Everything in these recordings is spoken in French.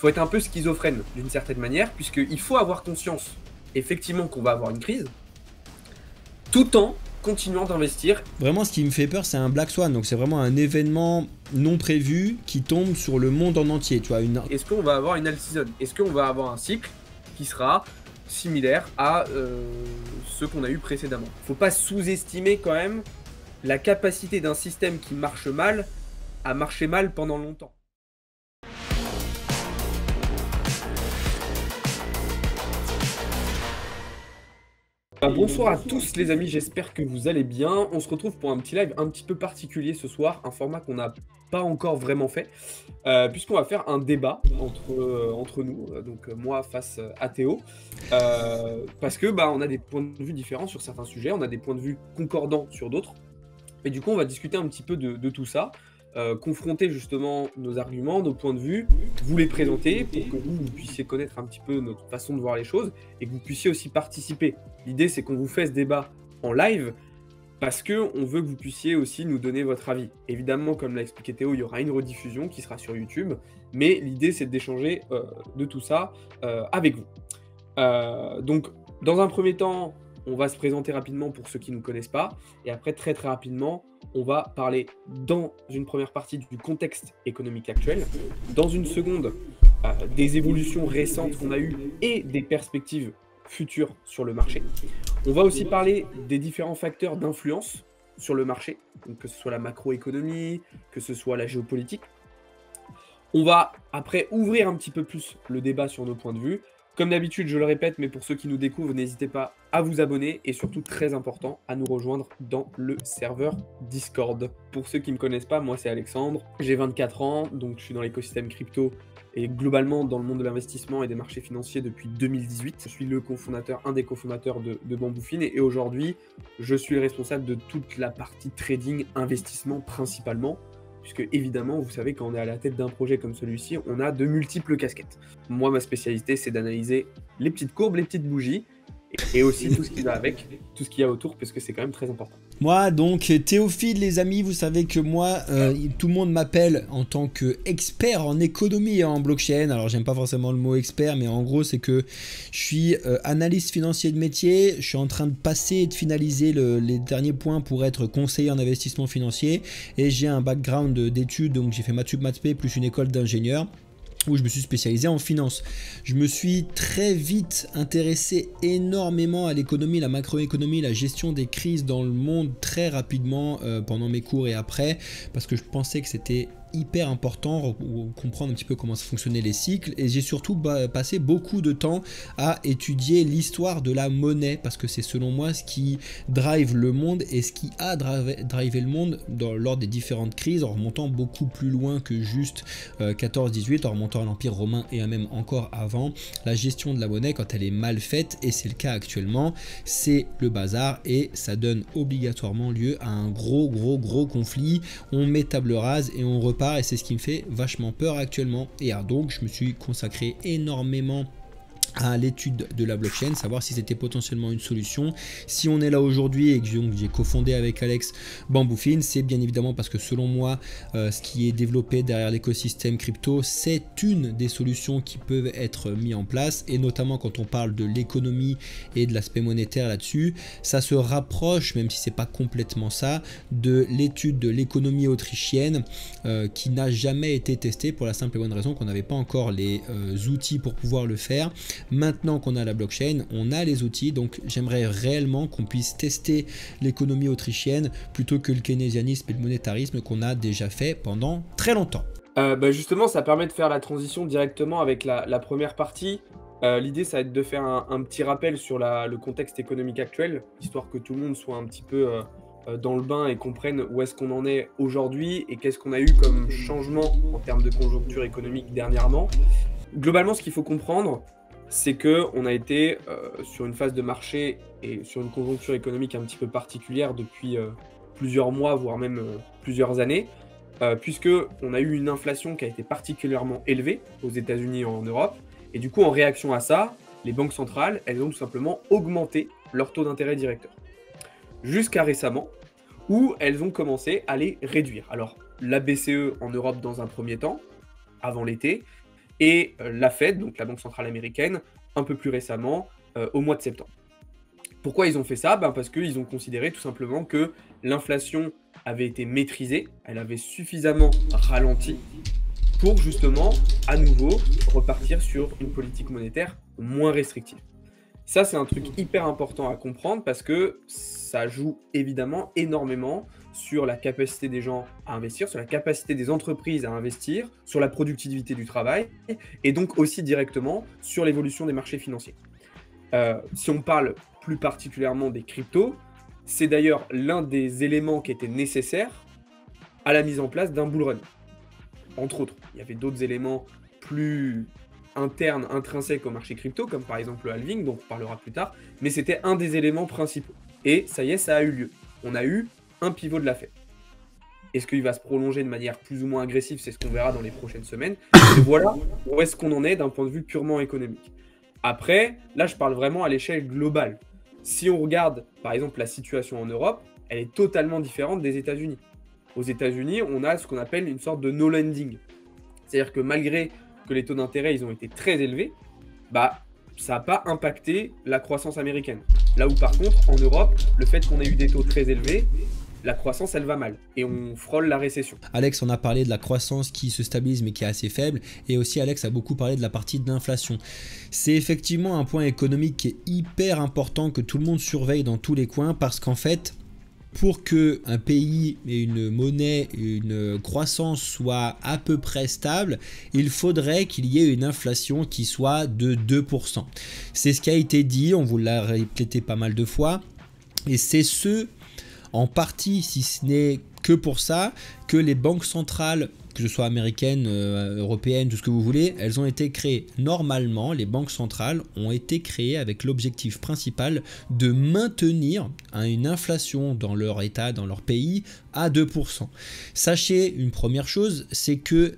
faut être un peu schizophrène d'une certaine manière, puisqu'il faut avoir conscience, effectivement, qu'on va avoir une crise, tout en continuant d'investir. Vraiment, ce qui me fait peur, c'est un Black Swan. Donc, c'est vraiment un événement non prévu qui tombe sur le monde en entier. Tu vois, Est-ce qu'on va avoir une alt season? Est-ce qu'on va avoir un cycle qui sera similaire à ceux qu'on a eu précédemment? Faut pas sous-estimer quand même la capacité d'un système qui marche mal à marcher mal pendant longtemps. Bonsoir à tous les amis, j'espère que vous allez bien. On se retrouve pour un petit live un petit peu particulier ce soir, un format qu'on n'a pas encore vraiment fait, puisqu'on va faire un débat entre nous, donc moi face à Théo, parce que on a des points de vue différents sur certains sujets, on a des points de vue concordants sur d'autres, et du coup on va discuter un petit peu de tout ça. Confronter justement nos arguments, nos points de vue, vous les présenter pour que vous puissiez connaître un petit peu notre façon de voir les choses et que vous puissiez aussi participer. L'idée, c'est qu'on vous fait ce débat en live parce qu'on veut que vous puissiez aussi nous donner votre avis. Évidemment, comme l'a expliqué Théo, il y aura une rediffusion qui sera sur YouTube, mais l'idée, c'est d'échanger de tout ça avec vous. Donc, dans un premier temps, on va se présenter rapidement pour ceux qui ne nous connaissent pas, et après, très rapidement, on va parler dans une première partie du contexte économique actuel, dans une seconde, des évolutions récentes qu'on a eues et des perspectives futures sur le marché. On va aussi parler des différents facteurs d'influence sur le marché, donc que ce soit la macroéconomie, que ce soit la géopolitique. On va après ouvrir un petit peu plus le débat sur nos points de vue. Comme d'habitude, je le répète, mais pour ceux qui nous découvrent, n'hésitez pas à vous abonner et surtout, très important, à nous rejoindre dans le serveur Discord. Pour ceux qui ne me connaissent pas, moi c'est Alexandre, j'ai 24 ans, donc je suis dans l'écosystème crypto et globalement dans le monde de l'investissement et des marchés financiers depuis 2018. Je suis le cofondateur, un des cofondateurs de Bamboufin et aujourd'hui, je suis le responsable de toute la partie trading, investissement principalement. Puisque évidemment, vous savez, quand on est à la tête d'un projet comme celui-ci, on a de multiples casquettes. Moi, ma spécialité, c'est d'analyser les petites courbes, les petites bougies, et aussi tout ce qui va avec, tout ce qu'il y a autour, parce que c'est quand même très important. Moi, donc, Théophile, les amis, vous savez que moi, tout le monde m'appelle en tant qu'expert en économie et en blockchain. Alors, j'aime pas forcément le mot expert, mais en gros, c'est que je suis analyste financier de métier. Je suis en train de passer et de finaliser les derniers points pour être conseiller en investissement financier. Et j'ai un background d'études, donc j'ai fait maths sup, maths spé, plus une école d'ingénieur, où je me suis spécialisé en finance. Je me suis très vite intéressé énormément à l'économie, la macroéconomie, la gestion des crises dans le monde très rapidement pendant mes cours et après, parce que je pensais que c'était hyper important pour comprendre un petit peu comment ça fonctionnait les cycles, et j'ai surtout passé beaucoup de temps à étudier l'histoire de la monnaie parce que c'est selon moi ce qui drive le monde et ce qui a drivé le monde lors des différentes crises, en remontant beaucoup plus loin que juste 14-18, en remontant à l'Empire romain et même encore avant. La gestion de la monnaie, quand elle est mal faite, et c'est le cas actuellement, c'est le bazar et ça donne obligatoirement lieu à un gros conflit. On met table rase et on repart, et c'est ce qui me fait vachement peur actuellement. Et donc je me suis consacré énormément à l'étude de la blockchain, savoir si c'était potentiellement une solution. Si on est là aujourd'hui et que j'ai cofondé avec Alex Bamboufin, c'est bien évidemment parce que selon moi, ce qui est développé derrière l'écosystème crypto, c'est une des solutions qui peuvent être mises en place, et notamment quand on parle de l'économie et de l'aspect monétaire là-dessus, ça se rapproche, même si c'est pas complètement ça, de l'étude de l'économie autrichienne qui n'a jamais été testée pour la simple et bonne raison qu'on n'avait pas encore les outils pour pouvoir le faire. Maintenant qu'on a la blockchain, on a les outils, donc j'aimerais réellement qu'on puisse tester l'économie autrichienne plutôt que le keynésianisme et le monétarisme qu'on a déjà fait pendant très longtemps. Justement, ça permet de faire la transition directement avec la première partie. L'idée, ça va être de faire un petit rappel sur le contexte économique actuel, histoire que tout le monde soit un petit peu dans le bain et comprenne où est-ce qu'on en est aujourd'hui et qu'est-ce qu'on a eu comme changement en termes de conjoncture économique dernièrement. Globalement, ce qu'il faut comprendre, c'est qu'on a été sur une phase de marché et sur une conjoncture économique un petit peu particulière depuis plusieurs mois, voire même plusieurs années, puisqu'on a eu une inflation qui a été particulièrement élevée aux États-Unis et en Europe, et du coup, en réaction à ça, les banques centrales, elles ont tout simplement augmenté leur taux d'intérêt directeur. Jusqu'à récemment, où elles ont commencé à les réduire. Alors, la BCE en Europe dans un premier temps, avant l'été, et la Fed, donc la Banque centrale américaine, un peu plus récemment, au mois de septembre. Pourquoi ils ont fait ça? Parce qu'ils ont considéré tout simplement que l'inflation avait été maîtrisée, elle avait suffisamment ralenti pour justement, à nouveau, repartir sur une politique monétaire moins restrictive. Ça, c'est un truc hyper important à comprendre parce que ça joue évidemment énormément sur la capacité des gens à investir, sur la capacité des entreprises à investir, sur la productivité du travail et donc aussi directement sur l'évolution des marchés financiers. Si on parle plus particulièrement des cryptos, c'est d'ailleurs l'un des éléments qui était nécessaire à la mise en place d'un bull run. Entre autres, il y avait d'autres éléments plus internes, intrinsèques au marché crypto, comme par exemple le halving, dont on parlera plus tard, mais c'était un des éléments principaux. Et ça y est, ça a eu lieu. On a eu un pivot de la Fed. Est-ce qu'il va se prolonger de manière plus ou moins agressive? C'est ce qu'on verra dans les prochaines semaines. Et voilà où est-ce qu'on en est d'un point de vue purement économique. Après, là, je parle vraiment à l'échelle globale. Si on regarde, par exemple, la situation en Europe, elle est totalement différente des États-Unis. Aux États-Unis, on a ce qu'on appelle une sorte de no lending. C'est-à-dire que malgré que les taux d'intérêt ils ont été très élevés, ça n'a pas impacté la croissance américaine. Là où par contre, en Europe, le fait qu'on ait eu des taux très élevés, la croissance, elle va mal. Et on frôle la récession. Alex, on a parlé de la croissance qui se stabilise mais qui est assez faible. Et aussi, Alex a beaucoup parlé de la partie de l'inflation. C'est effectivement un point économique qui est hyper important que tout le monde surveille dans tous les coins parce qu'en fait, pour qu'un pays ait une monnaie, une croissance soit à peu près stable, il faudrait qu'il y ait une inflation qui soit de 2%. C'est ce qui a été dit, on vous l'a répété pas mal de fois. Et c'est en partie, si ce n'est que pour ça, que les banques centrales, que ce soit américaines, européennes, tout ce que vous voulez, elles ont été créées. Normalement, les banques centrales ont été créées avec l'objectif principal de maintenir une inflation dans leur état, dans leur pays, à 2%. Sachez une première chose, c'est que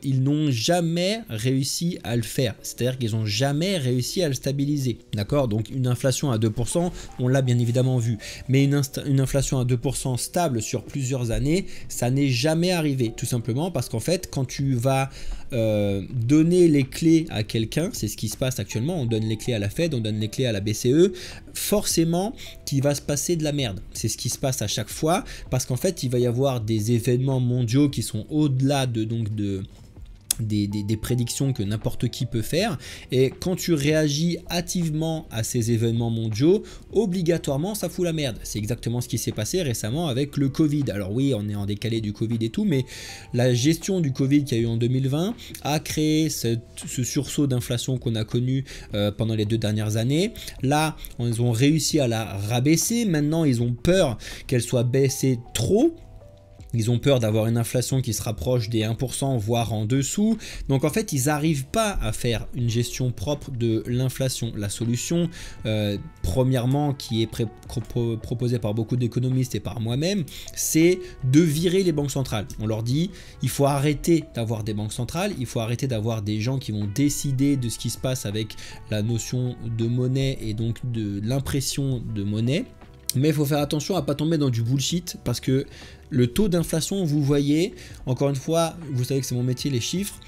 ils n'ont jamais réussi à le faire. C'est-à-dire qu'ils n'ont jamais réussi à le stabiliser. D'accord? Donc une inflation à 2%, on l'a bien évidemment vu. Mais une inflation à 2% stable sur plusieurs années, ça n'est jamais arrivé. Tout simplement parce qu'en fait, quand tu vas donner les clés à quelqu'un, c'est ce qui se passe actuellement, on donne les clés à la Fed, on donne les clés à la BCE, forcément qu'il va se passer de la merde. C'est ce qui se passe à chaque fois parce qu'en fait il va y avoir des événements mondiaux qui sont au-delà des prédictions que n'importe qui peut faire, et quand tu réagis hâtivement à ces événements mondiaux, obligatoirement ça fout la merde. C'est exactement ce qui s'est passé récemment avec le Covid. Alors oui, on est en décalé du Covid et tout, mais la gestion du Covid qu'il y a eu en 2020 a créé ce sursaut d'inflation qu'on a connu pendant les 2 dernières années. Là, ils ont réussi à la rabaisser. Maintenant, ils ont peur qu'elle soit baissée trop. Ils ont peur d'avoir une inflation qui se rapproche des 1%, voire en dessous. Donc en fait, ils n'arrivent pas à faire une gestion propre de l'inflation. La solution, premièrement, qui est proposée par beaucoup d'économistes et par moi-même, c'est de virer les banques centrales. On leur dit, il faut arrêter d'avoir des banques centrales, il faut arrêter d'avoir des gens qui vont décider de ce qui se passe avec la notion de monnaie et donc de l'impression de monnaie. Mais il faut faire attention à ne pas tomber dans du bullshit parce que le taux d'inflation, vous voyez, encore une fois, vous savez que c'est mon métier, les chiffres,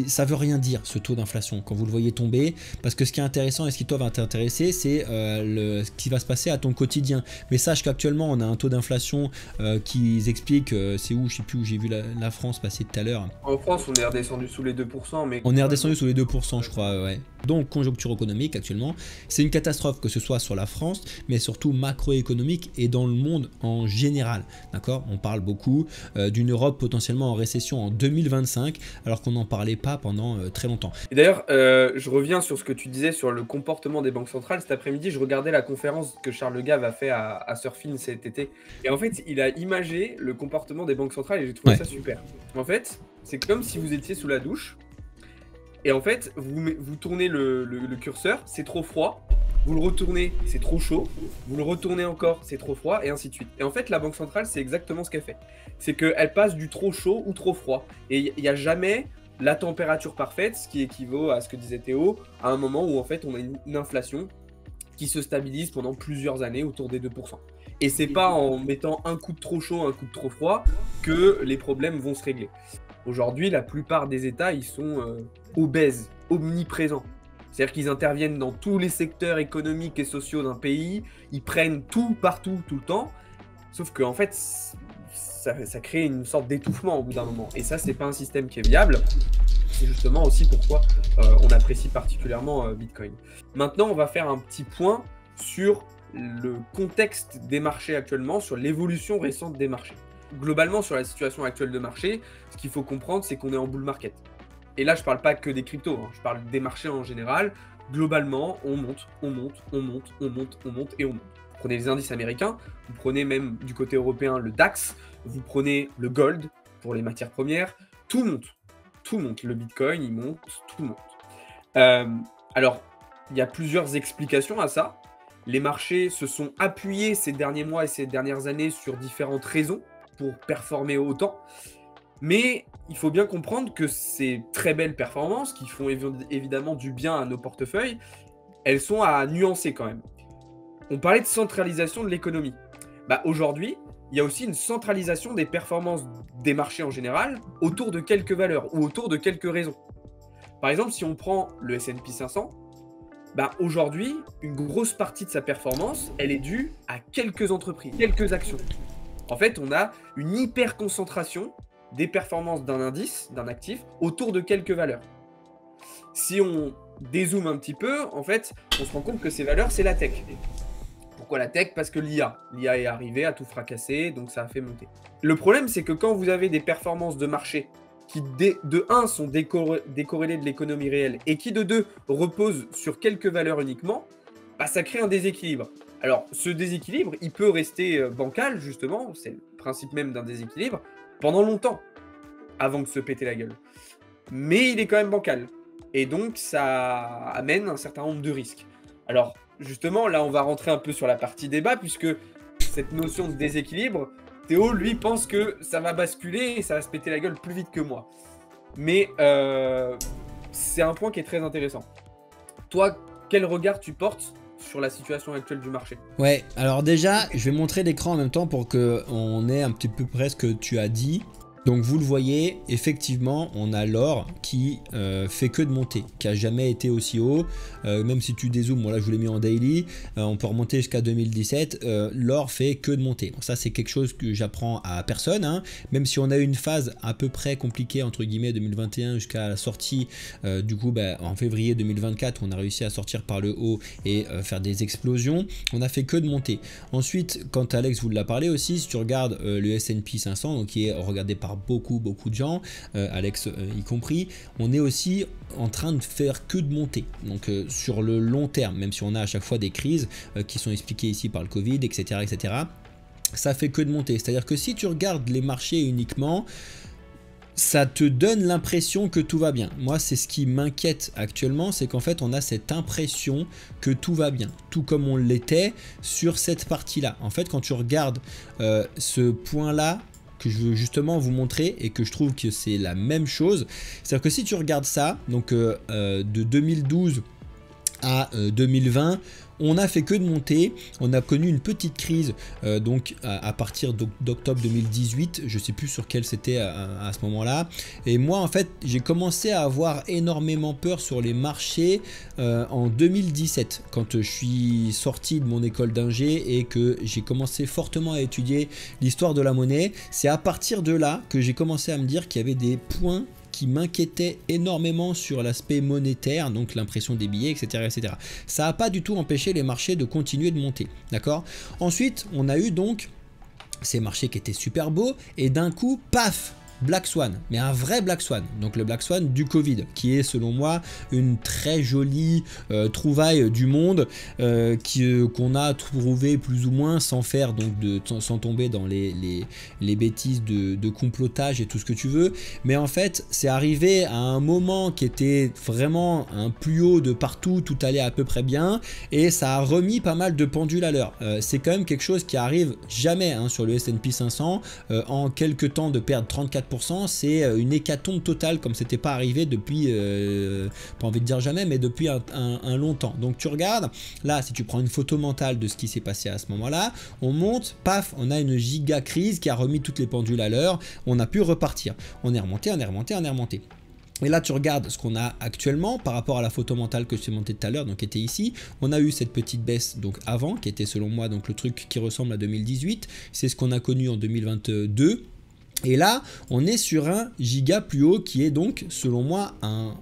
ça veut rien dire ce taux d'inflation quand vous le voyez tomber, parce que ce qui est intéressant et ce qui toi va t'intéresser, c'est ce qui va se passer à ton quotidien. Mais sache qu'actuellement on a un taux d'inflation qui explique, c'est où, je sais plus où j'ai vu la France passer tout à l'heure. En France on est redescendu sous les 2%, mais... On est redescendu sous les 2% je crois, ouais. Donc conjoncture économique actuellement, c'est une catastrophe que ce soit sur la France, mais surtout macroéconomique et dans le monde en général. D'accord? On parle beaucoup d'une Europe potentiellement en récession en 2025, alors qu'on en parlait pas pendant très longtemps. Et d'ailleurs, je reviens sur ce que tu disais sur le comportement des banques centrales. Cet après-midi, je regardais la conférence que Charles Gave a fait à Surfin cet été. Et en fait, il a imagé le comportement des banques centrales et j'ai trouvé ça super. En fait, c'est comme si vous étiez sous la douche. Et en fait, vous tournez le curseur, c'est trop froid. Vous le retournez, c'est trop chaud. Vous le retournez encore, c'est trop froid, et ainsi de suite. Et en fait, la banque centrale, c'est exactement ce qu'elle fait. C'est qu'elle passe du trop chaud ou trop froid. Et il n'y a jamais la température parfaite, ce qui équivaut à ce que disait Théo, à un moment où en fait on a une inflation qui se stabilise pendant plusieurs années autour des 2%. Et c'est pas en mettant un coup de trop chaud, un coup de trop froid que les problèmes vont se régler. Aujourd'hui, la plupart des États, ils sont obèses, omniprésents. C'est-à-dire qu'ils interviennent dans tous les secteurs économiques et sociaux d'un pays, ils prennent tout partout, tout le temps, sauf qu'en fait, ça crée une sorte d'étouffement au bout d'un moment. Et ça, c'est pas un système qui est viable. C'est justement aussi pourquoi on apprécie particulièrement Bitcoin. Maintenant, on va faire un petit point sur le contexte des marchés actuellement, sur l'évolution récente des marchés. Globalement, sur la situation actuelle de marché, ce qu'il faut comprendre, c'est qu'on est en bull market. Et là, je ne parle pas que des cryptos, hein, je parle des marchés en général. Globalement, on monte, on monte, on monte, on monte, on monte et on monte. Vous prenez les indices américains, vous prenez même du côté européen le DAX, vous prenez le gold pour les matières premières, tout monte. Tout monte. Le Bitcoin, il monte, tout monte. Alors, il y a plusieurs explications à ça. Les marchés se sont appuyés ces derniers mois et ces dernières années sur différentes raisons pour performer autant. Mais il faut bien comprendre que ces très belles performances, qui font évidemment du bien à nos portefeuilles, elles sont à nuancer quand même. On parlait de centralisation de l'économie. Aujourd'hui, il y a aussi une centralisation des performances des marchés en général autour de quelques valeurs ou autour de quelques raisons. Par exemple, si on prend le S&P 500, aujourd'hui, une grosse partie de sa performance, elle est due à quelques entreprises, quelques actions. En fait, on a une hyper concentration des performances d'un indice, d'un actif, autour de quelques valeurs. Si on dézoome un petit peu, en fait, on se rend compte que ces valeurs, c'est la tech. Pourquoi la tech? Parce que l'IA est arrivée à tout fracasser, donc ça a fait monter. Le problème, c'est que quand vous avez des performances de marché qui, de 1, sont décorrélées de l'économie réelle et qui, de 2, reposent sur quelques valeurs uniquement, ça crée un déséquilibre. Alors, ce déséquilibre, il peut rester bancal, justement, c'est le principe même d'un déséquilibre, pendant longtemps, avant de se péter la gueule. Mais il est quand même bancal. Et donc, ça amène un certain nombre de risques. Alors, justement, là, on va rentrer un peu sur la partie débat, puisque cette notion de déséquilibre, Théo, lui, pense que ça va basculer et ça va se péter la gueule plus vite que moi. Mais c'est un point qui est très intéressant. Toi, quel regard tu portes sur la situation actuelle du marché? Ouais, alors déjà, je vais montrer l'écran en même temps pour qu'on ait un petit peu près ce que tu as dit. Donc vous le voyez, effectivement, on a l'or qui fait que de monter, qui a jamais été aussi haut. Même si tu dézoomes, moi là je vous l'ai mis en daily, on peut remonter jusqu'à 2017. L'or fait que de monter. Bon, ça c'est quelque chose que j'apprends à personne, hein. Même si on a eu une phase à peu près compliquée entre guillemets 2021 jusqu'à la sortie. Du coup, en février 2024, on a réussi à sortir par le haut et faire des explosions. On a fait que de monter. Ensuite, quand Alex vous l'a parlé aussi, si tu regardes le S&P 500, donc qui est regardé par beaucoup de gens, Alex y compris, on est aussi en train de faire que de monter. Donc sur le long terme, même si on a à chaque fois des crises qui sont expliquées ici par le Covid, etc., ça fait que de monter. C'est-à-dire que si tu regardes les marchés uniquement, ça te donne l'impression que tout va bien. Moi, c'est ce qui m'inquiète actuellement, c'est qu'en fait, on a cette impression que tout va bien, tout comme on l'était sur cette partie-là. En fait, quand tu regardes ce point-là, que je veux justement vous montrer et que je trouve que c'est la même chose. C'est-à-dire que si tu regardes ça, donc de 2012 à 2020, on a fait que de monter. On a connu une petite crise donc à partir d'octobre 2018. Je ne sais plus sur quel c'était à ce moment-là. Et moi, en fait, j'ai commencé à avoir énormément peur sur les marchés en 2017, quand je suis sorti de mon école d'ingé et que j'ai commencé fortement à étudier l'histoire de la monnaie. C'est à partir de là que j'ai commencé à me dire qu'il y avait des points qui m'inquiétait énormément sur l'aspect monétaire, donc l'impression des billets, etc. Ça n'a pas du tout empêché les marchés de continuer de monter, d'accord? Ensuite, on a eu donc ces marchés qui étaient super beaux et d'un coup, paf! Black Swan, mais un vrai Black Swan, donc le Black Swan du Covid, qui est selon moi une très jolie trouvaille du monde qu'on a trouvé plus ou moins sans faire donc sans tomber dans les bêtises de complotage et tout ce que tu veux, mais en fait c'est arrivé à un moment qui était vraiment un plus haut de partout, tout allait à peu près bien et ça a remis pas mal de pendules à l'heure. C'est quand même quelque chose qui arrive jamais hein, sur le S&P 500 en quelques temps de perdre 34% 34%, c'est une hécatombe totale, comme c'était pas arrivé depuis, pas envie de dire jamais, mais depuis un long temps. Donc tu regardes, là, si tu prends une photo mentale de ce qui s'est passé à ce moment-là, on monte, paf, on a une giga crise qui a remis toutes les pendules à l'heure, on a pu repartir. On est remonté, on est remonté, on est remonté. Et là, tu regardes ce qu'on a actuellement par rapport à la photo mentale que je t'ai montée tout à l'heure, donc qui était ici. On a eu cette petite baisse donc avant, qui était selon moi donc le truc qui ressemble à 2018. C'est ce qu'on a connu en 2022. Et là, on est sur un giga plus haut qui est donc, selon moi, un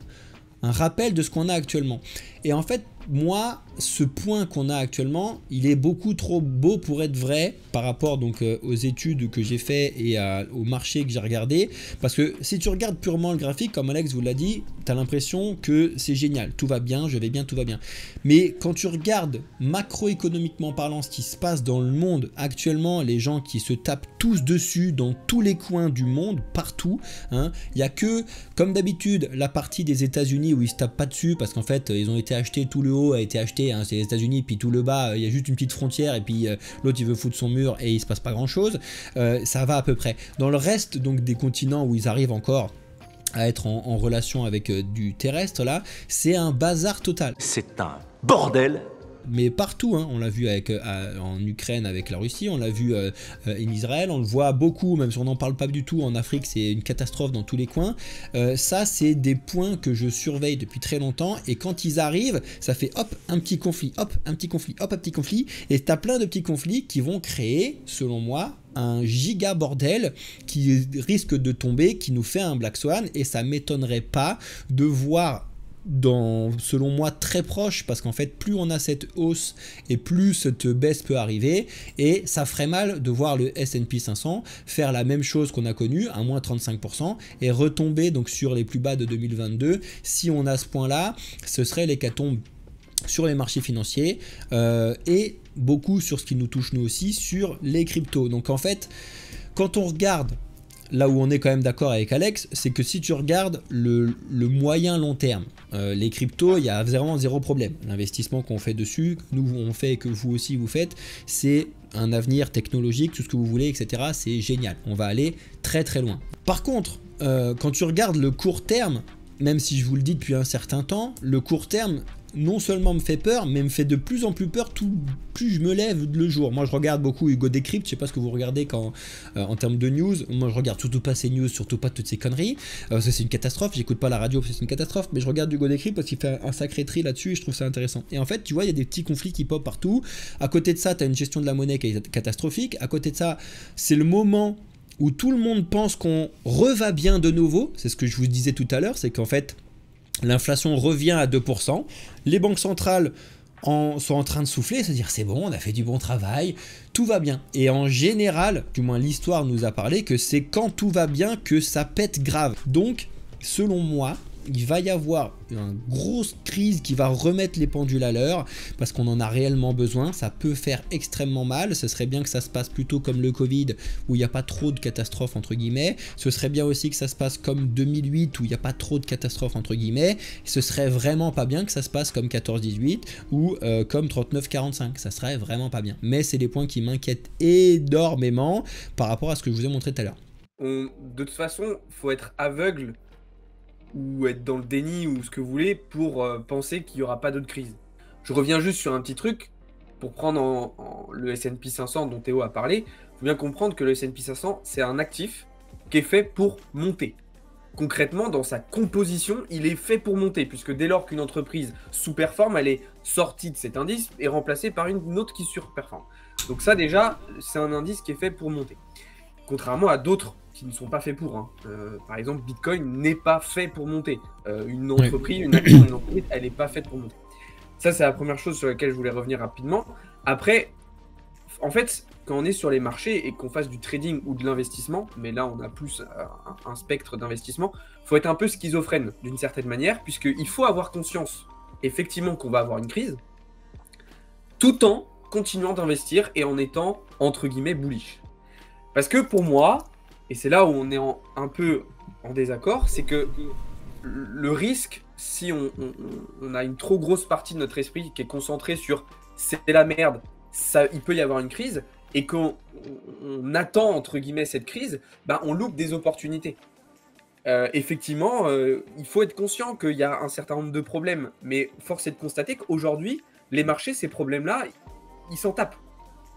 rappel de ce qu'on a actuellement. Et en fait, moi, ce point qu'on a actuellement, il est beaucoup trop beau pour être vrai par rapport donc aux études que j'ai fait et au marché que j'ai regardé. Parce que si tu regardes purement le graphique, comme Alex vous l'a dit, tu as l'impression que c'est génial, tout va bien, je vais bien, tout va bien. Mais quand tu regardes macroéconomiquement parlant ce qui se passe dans le monde actuellement, les gens qui se tapent tous dessus dans tous les coins du monde, partout, hein, il n'y a que, comme d'habitude, la partie des États-Unis où ils se tapent pas dessus parce qu'en fait, ils ont été achetés, tout le haut a été acheté, hein, c'est les États-Unis, puis tout le bas, il y a juste une petite frontière et puis l'autre il veut foutre son mur et il se passe pas grand chose. Ça va à peu près. Dans le reste donc des continents où ils arrivent encore à être en relation avec du terrestre, là, c'est un bazar total. C'est un bordel. Mais partout, hein, on l'a vu avec, en Ukraine avec la Russie, on l'a vu en Israël, on le voit beaucoup, même si on n'en parle pas du tout, en Afrique c'est une catastrophe dans tous les coins. Ça c'est des points que je surveille depuis très longtemps et quand ils arrivent, ça fait hop, un petit conflit, hop, un petit conflit, hop, un petit conflit, et tu as plein de petits conflits qui vont créer, selon moi, un giga bordel qui risque de tomber, qui nous fait un Black Swan, et ça m'étonnerait pas de voir selon moi très proche, parce qu'en fait plus on a cette hausse et plus cette baisse peut arriver, et ça ferait mal de voir le S&P 500 faire la même chose qu'on a connu, à moins 35%, et retomber donc sur les plus bas de 2022. Si on a ce point là, ce serait l'hécatombe sur les marchés financiers et beaucoup sur ce qui nous touche nous aussi, sur les cryptos. Donc en fait, quand on regarde là où on est quand même d'accord avec Alex, c'est que si tu regardes le moyen long terme, les cryptos, il y a vraiment zéro problème. L'investissement qu'on fait dessus, que nous on fait et que vous aussi vous faites, c'est un avenir technologique, tout ce que vous voulez, etc. C'est génial. On va aller très très loin. Par contre, quand tu regardes le court terme, même si je vous le dis depuis un certain temps, le court terme non seulement me fait peur, mais me fait de plus en plus peur plus je me lève le jour. Moi je regarde beaucoup Hugo Décrypte, je sais pas ce que vous regardez quand, en termes de news. Moi je regarde surtout pas ces news, surtout pas toutes ces conneries, ça c'est une catastrophe. J'écoute pas la radio parce que c'est une catastrophe, mais je regarde Hugo Décrypte parce qu'il fait un sacré tri là-dessus et je trouve ça intéressant. Et en fait tu vois, il y a des petits conflits qui pop partout. À côté de ça tu as une gestion de la monnaie qui est catastrophique. À côté de ça c'est le moment où tout le monde pense qu'on reva bien de nouveau. C'est ce que je vous disais tout à l'heure, c'est qu'en fait l'inflation revient à 2%, les banques centrales sont en train de souffler, c'est-à-dire c'est bon, on a fait du bon travail, tout va bien. Et en général, du moins l'histoire nous a parlé que c'est quand tout va bien que ça pète grave. Donc, selon moi, il va y avoir une grosse crise qui va remettre les pendules à l'heure parce qu'on en a réellement besoin. Ça peut faire extrêmement mal. Ce serait bien que ça se passe plutôt comme le Covid où il n'y a pas trop de catastrophes entre guillemets. Ce serait bien aussi que ça se passe comme 2008 où il n'y a pas trop de catastrophes entre guillemets. Ce serait vraiment pas bien que ça se passe comme 14-18 ou comme 39-45. Ça serait vraiment pas bien. Mais c'est des points qui m'inquiètent énormément par rapport à ce que je vous ai montré tout à l'heure. De toute façon, faut être aveugle ou être dans le déni ou ce que vous voulez pour penser qu'il n'y aura pas d'autre crise. Je reviens juste sur un petit truc pour prendre le S&P 500 dont Théo a parlé. Il faut bien comprendre que le S&P 500 c'est un actif qui est fait pour monter. Concrètement, dans sa composition, il est fait pour monter, puisque dès lors qu'une entreprise sous-performe, elle est sortie de cet indice et remplacée par une autre qui surperforme. Donc ça déjà, c'est un indice qui est fait pour monter. Contrairement à d'autres qui ne sont pas faits pour. Hein. Par exemple, Bitcoin n'est pas fait pour monter. Une entreprise, une action d'une entreprise, elle n'est pas faite pour monter. Ça, c'est la première chose sur laquelle je voulais revenir rapidement. Après, en fait, quand on est sur les marchés et qu'on fasse du trading ou de l'investissement, mais là, on a plus un spectre d'investissement, il faut être un peu schizophrène d'une certaine manière, puisqu'il faut avoir conscience, effectivement, qu'on va avoir une crise, tout en continuant d'investir et en étant, entre guillemets, bullish. Parce que pour moi, et c'est là où on est un peu en désaccord, c'est que le risque, si on a une trop grosse partie de notre esprit qui est concentrée sur c'est la merde, il peut y avoir une crise, et qu'on attend entre guillemets cette crise, bah, on loupe des opportunités. effectivement, il faut être conscient qu'il y a un certain nombre de problèmes, mais force est de constater qu'aujourd'hui, les marchés, ces problèmes-là, ils s'en tapent.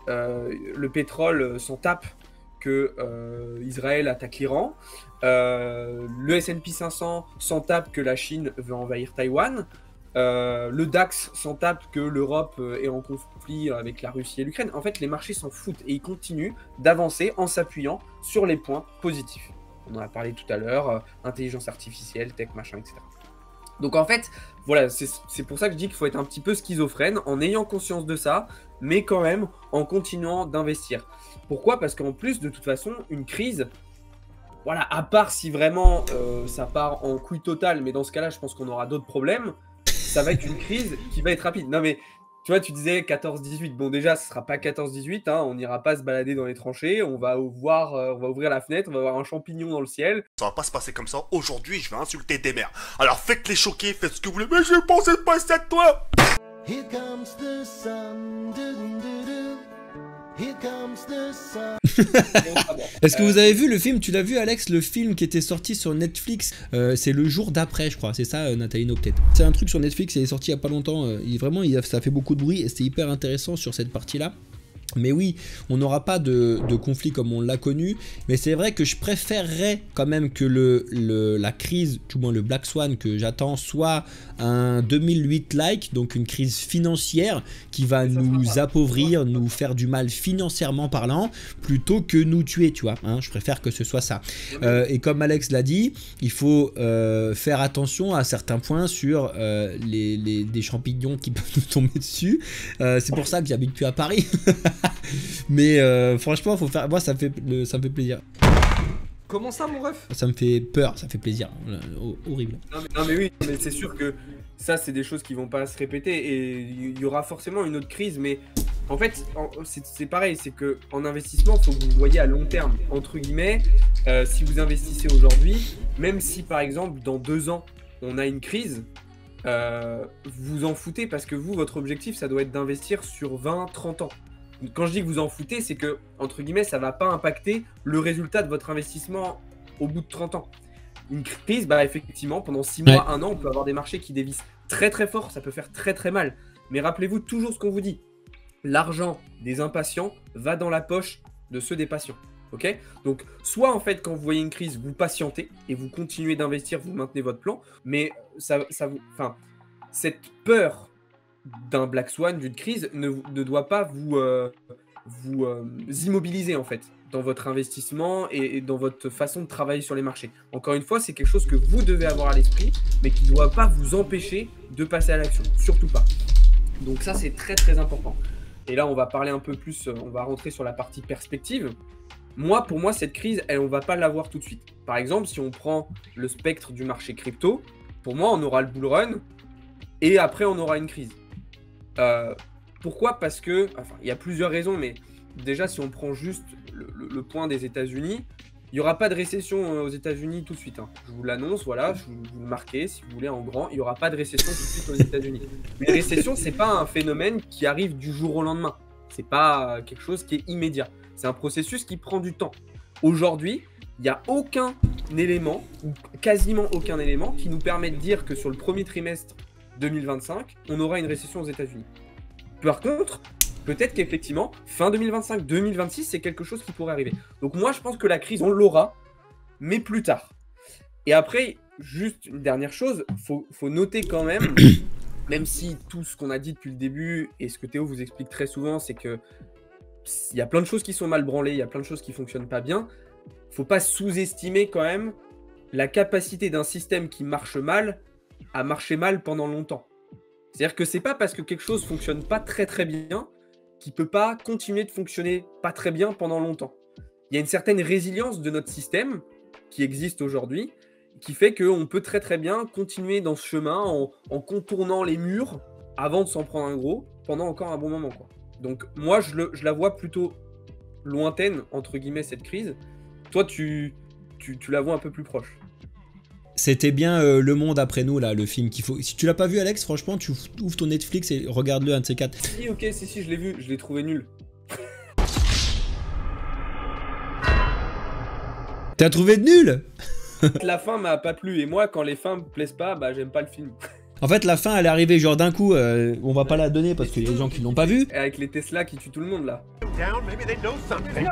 Le pétrole s'en tape que Israël attaque l'Iran. Le S&P 500 s'en tape que la Chine veut envahir Taïwan. Le DAX s'en tape que l'Europe est en conflit avec la Russie et l'Ukraine. En fait, les marchés s'en foutent et ils continuent d'avancer en s'appuyant sur les points positifs. On en a parlé tout à l'heure, intelligence artificielle, tech, machin, etc. Donc en fait, voilà, c'est pour ça que je dis qu'il faut être un petit peu schizophrène en ayant conscience de ça, mais quand même en continuant d'investir. Pourquoi? Parce qu'en plus, de toute façon, une crise, voilà, à part si vraiment ça part en couille totale, mais dans ce cas-là, je pense qu'on aura d'autres problèmes, ça va être une crise qui va être rapide. Non mais, tu vois, tu disais 14-18. Bon, déjà, ce sera pas 14-18. Hein, on n'ira pas se balader dans les tranchées. On va voir, on va ouvrir la fenêtre. On va voir un champignon dans le ciel. Ça va pas se passer comme ça. Aujourd'hui, je vais insulter des mères. Alors faites-les choquer, faites ce que vous voulez. Mais je pensais pas ça de toi. Here comes the sun. Here comes the sun. Est-ce que vous avez vu le film? Tu l'as vu, Alex, le film qui était sorti sur Netflix? C'est le jour d'après, je crois. C'est ça, Nathalie, peut-être. C'est un truc sur Netflix, il est sorti il y a pas longtemps. Ça fait beaucoup de bruit et c'était hyper intéressant sur cette partie-là. Mais oui, on n'aura pas de conflit comme on l'a connu, mais c'est vrai que je préférerais quand même que la crise, tout moins le Black Swan que j'attends, soit un 2008-like, donc une crise financière qui va nous appauvrir, nous faire du mal financièrement parlant, plutôt que nous tuer, tu vois. Hein, je préfère que ce soit ça. Et comme Alex l'a dit, il faut faire attention à certains points sur des champignons qui peuvent nous tomber dessus. C'est pour ça que j'habite plus à Paris. Mais franchement, faut faire. Moi, ça me fait plaisir. Comment ça, mon ref? Ça me fait peur, ça fait plaisir. Horrible. Non, mais oui, mais c'est sûr que ça, c'est des choses qui vont pas se répéter et il y aura forcément une autre crise. Mais en fait, c'est pareil, c'est que en investissement, il faut que vous voyez à long terme. Entre guillemets, si vous investissez aujourd'hui, même si par exemple dans 2 ans on a une crise, vous en foutez parce que vous, votre objectif, ça doit être d'investir sur 20-30 ans. Quand je dis que vous en foutez, c'est que, entre guillemets, ça ne va pas impacter le résultat de votre investissement au bout de 30 ans. Une crise, bah effectivement, pendant 6 mois, 1 an, on peut avoir des marchés qui dévissent très très fort, ça peut faire très très mal. Mais rappelez-vous toujours ce qu'on vous dit. L'argent des impatients va dans la poche de ceux des patients. Ok? Donc, soit en fait, quand vous voyez une crise, vous patientez et vous continuez d'investir, vous maintenez votre plan, mais cette peur d'un Black Swan, d'une crise, ne doit pas vous immobiliser en fait dans votre investissement et dans votre façon de travailler sur les marchés. Encore une fois, c'est quelque chose que vous devez avoir à l'esprit, mais qui ne doit pas vous empêcher de passer à l'action, surtout pas. Donc ça, c'est très très important. Et là, on va parler un peu plus, on va rentrer sur la partie perspective. Pour moi, cette crise, on ne va pas l'avoir tout de suite. Par exemple, si on prend le spectre du marché crypto, pour moi, on aura le bull run et après, on aura une crise. Pourquoi? Parce que, il y a plusieurs raisons, mais déjà, si on prend juste le point des États-Unis, il n'y aura pas de récession aux États-Unis tout de suite. Hein. Je vous l'annonce, voilà, je vous le marquez, si vous voulez, en grand, il n'y aura pas de récession tout de suite aux États-Unis. Une récession, c'est pas un phénomène qui arrive du jour au lendemain. C'est pas quelque chose qui est immédiat. C'est un processus qui prend du temps. Aujourd'hui, il n'y a aucun élément, ou quasiment aucun élément, qui nous permet de dire que sur le premier trimestre 2025, on aura une récession aux États-Unis. Par contre, peut-être qu'effectivement, fin 2025, 2026, c'est quelque chose qui pourrait arriver. Donc moi, je pense que la crise, on l'aura, mais plus tard. Et après, juste une dernière chose, faut noter quand même, même si tout ce qu'on a dit depuis le début, et ce que Théo vous explique très souvent, c'est que il y a plein de choses qui sont mal branlées, il y a plein de choses qui ne fonctionnent pas bien, faut pas sous-estimer quand même la capacité d'un système qui marche mal à marcher mal pendant longtemps. C'est-à-dire que c'est pas parce que quelque chose fonctionne pas très très bien qu'il peut pas continuer de fonctionner pas très bien pendant longtemps. Il y a une certaine résilience de notre système qui existe aujourd'hui, qui fait qu'on peut très très bien continuer dans ce chemin en contournant les murs avant de s'en prendre un gros pendant encore un bon moment, quoi. Donc moi je la vois plutôt lointaine, entre guillemets, cette crise. Toi tu la vois un peu plus proche. C'était bien Le Monde après nous, là, le film qu'il faut. Si tu l'as pas vu, Alex, franchement, tu ouvres ton Netflix et regarde-le, un de ces 4. Si, ok, si, je l'ai vu, je l'ai trouvé nul. T'as trouvé nul? La fin m'a pas plu, et moi, quand les fins me plaisent pas, bah j'aime pas le film. En fait, la fin, elle est arrivée genre d'un coup, on va pas la donner parce qu'il y a des gens qui l'ont pas vue. Et avec les Tesla qui tuent tout le monde, là. Down, maybe they know something.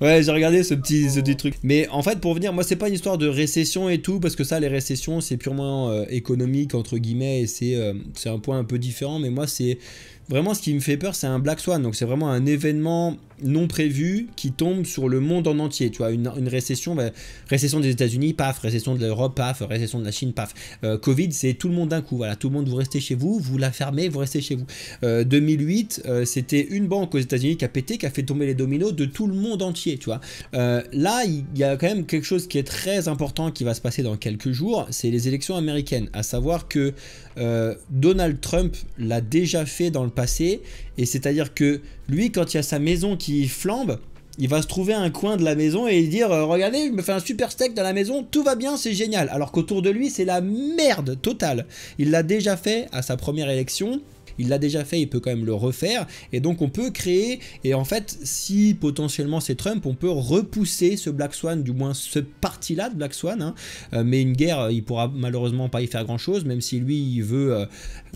Ouais, j'ai regardé ce petit truc. Mais en fait, pour venir, moi, c'est pas une histoire de récession et tout, parce que ça, les récessions, c'est purement économique, entre guillemets, et c'est un point un peu différent. Mais moi, c'est vraiment ce qui me fait peur, c'est un Black Swan. Donc, c'est vraiment un événement non prévu qui tombe sur le monde en entier. Tu vois, une récession, bah, récession des États-Unis, paf, récession de l'Europe, paf, récession de la Chine, paf. Covid, c'est tout le monde d'un coup. Voilà, tout le monde, vous restez chez vous, vous la fermez, vous restez chez vous. 2008, c'était une banque aux États-Unis qui a pété, qui a fait tomber les dominos de tout le monde entier. Tu vois, là, il y a quand même quelque chose qui est très important qui va se passer dans quelques jours. C'est les élections américaines. À savoir que Donald Trump l'a déjà fait dans le passé, et c'est-à-dire que lui, quand il y a sa maison qui flambe, il va se trouver un coin de la maison et dire regardez, je me fais un super steak dans la maison, tout va bien, c'est génial. Alors qu'autour de lui, c'est la merde totale. Il l'a déjà fait à sa première élection. Il l'a déjà fait, il peut quand même le refaire, et donc on peut créer, et en fait, si potentiellement c'est Trump, on peut repousser ce Black Swan, du moins ce parti-là de Black Swan, hein. Mais une guerre, il pourra malheureusement pas y faire grand-chose, même si lui, il veut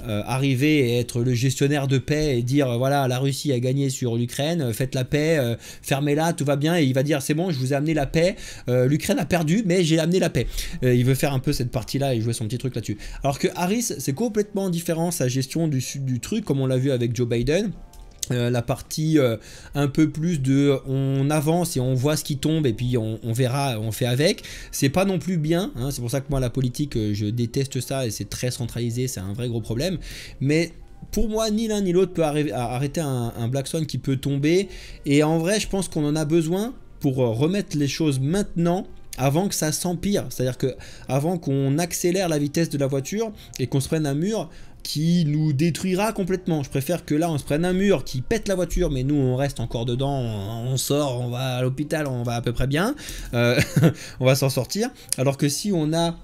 arriver et être le gestionnaire de paix et dire, voilà, la Russie a gagné sur l'Ukraine, faites la paix, fermez-la, tout va bien, et il va dire, c'est bon, je vous ai amené la paix, l'Ukraine a perdu, mais j'ai amené la paix. Il veut faire un peu cette partie-là et jouer son petit truc là-dessus. Alors que Harris, c'est complètement différent, sa gestion du truc, comme on l'a vu avec Joe Biden. La partie un peu plus de on avance et on voit ce qui tombe et puis on verra, on fait avec, c'est pas non plus bien, hein. C'est pour ça que moi la politique je déteste ça et c'est très centralisé, c'est un vrai gros problème, mais pour moi ni l'un ni l'autre peut arrêter un Black Swan qui peut tomber, et en vrai je pense qu'on en a besoin pour remettre les choses maintenant avant que ça s'empire, c'est-à-dire que avant qu'on accélère la vitesse de la voiture et qu'on se prenne un mur qui nous détruira complètement. Je préfère que là on se prenne un mur qui pète la voiture, mais nous on reste encore dedans, on sort, on va à l'hôpital, on va à peu près bien, on va s'en sortir, alors que si on a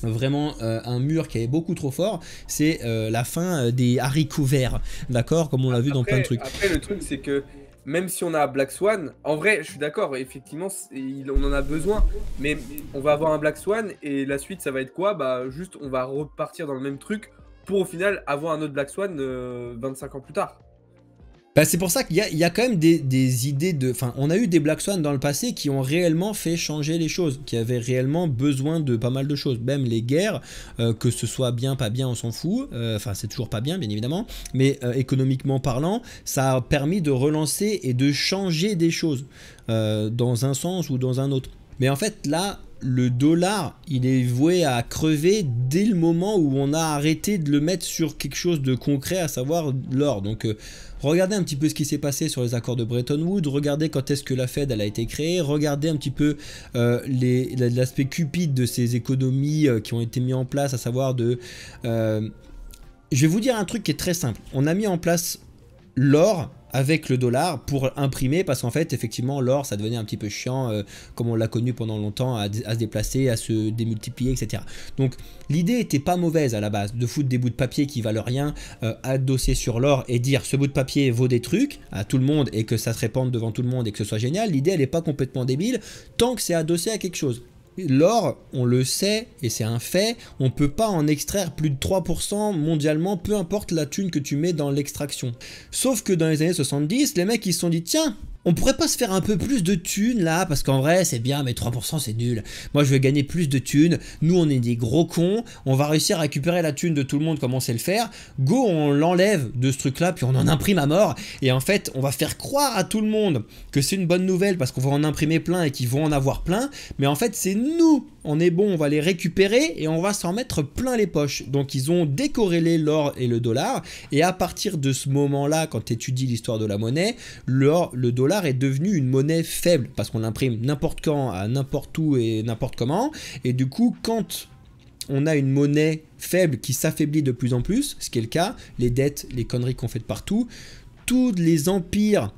vraiment un mur qui est beaucoup trop fort, c'est la fin des haricots verts, d'accord, comme on l'a vu dans plein de trucs. Après le truc c'est que même si on a Black Swan, en vrai je suis d'accord, effectivement on en a besoin, mais on va avoir un Black Swan et la suite ça va être quoi? Bah juste on va repartir dans le même truc pour au final avoir un autre Black Swan 25 ans plus tard. Bah c'est pour ça qu'il y a quand même des idées de... Enfin, on a eu des Black Swan dans le passé qui ont réellement fait changer les choses, qui avaient réellement besoin de pas mal de choses. Même les guerres, que ce soit bien, pas bien, on s'en fout. Enfin, c'est toujours pas bien, bien évidemment. Mais économiquement parlant, ça a permis de relancer et de changer des choses dans un sens ou dans un autre. Mais en fait, là... Le dollar, il est voué à crever dès le moment où on a arrêté de le mettre sur quelque chose de concret, à savoir l'or. Donc regardez un petit peu ce qui s'est passé sur les accords de Bretton Woods, regardez quand est-ce que la Fed elle a été créée, regardez un petit peu l'aspect cupide de ces économies qui ont été mis en place, à savoir de... je vais vous dire un truc qui est très simple. On a mis en place l'or avec le dollar pour imprimer, parce qu'en fait effectivement l'or ça devenait un petit peu chiant comme on l'a connu pendant longtemps, à se déplacer, à se démultiplier, etc. Donc l'idée était pas mauvaise à la base, de foutre des bouts de papier qui valent rien adossés sur l'or et dire ce bout de papier vaut des trucs à tout le monde et que ça se répande devant tout le monde et que ce soit génial. L'idée elle est pas complètement débile tant que c'est adossé à quelque chose. L'or, on le sait, et c'est un fait, on peut pas en extraire plus de 3% mondialement, peu importe la thune que tu mets dans l'extraction. Sauf que dans les années 70, les mecs ils se sont dit, tiens, on pourrait pas se faire un peu plus de thunes là, parce qu'en vrai c'est bien, mais 3% c'est nul. Moi je veux gagner plus de thunes, nous on est des gros cons, on va réussir à récupérer la thune de tout le monde comme on sait le faire, go on l'enlève de ce truc là, puis on en imprime à mort, et en fait on va faire croire à tout le monde que c'est une bonne nouvelle parce qu'on va en imprimer plein et qu'ils vont en avoir plein, mais en fait c'est nous, on est bon, on va les récupérer et on va s'en mettre plein les poches. Donc ils ont décorrélé l'or et le dollar, et à partir de ce moment là, quand tu étudies l'histoire de la monnaie, l'or, le dollar est devenu une monnaie faible parce qu'on l'imprime n'importe quand, à n'importe où et n'importe comment, et du coup quand on a une monnaie faible qui s'affaiblit de plus en plus, ce qui est le cas, les dettes, les conneries qu'on fait de partout, tous les empires,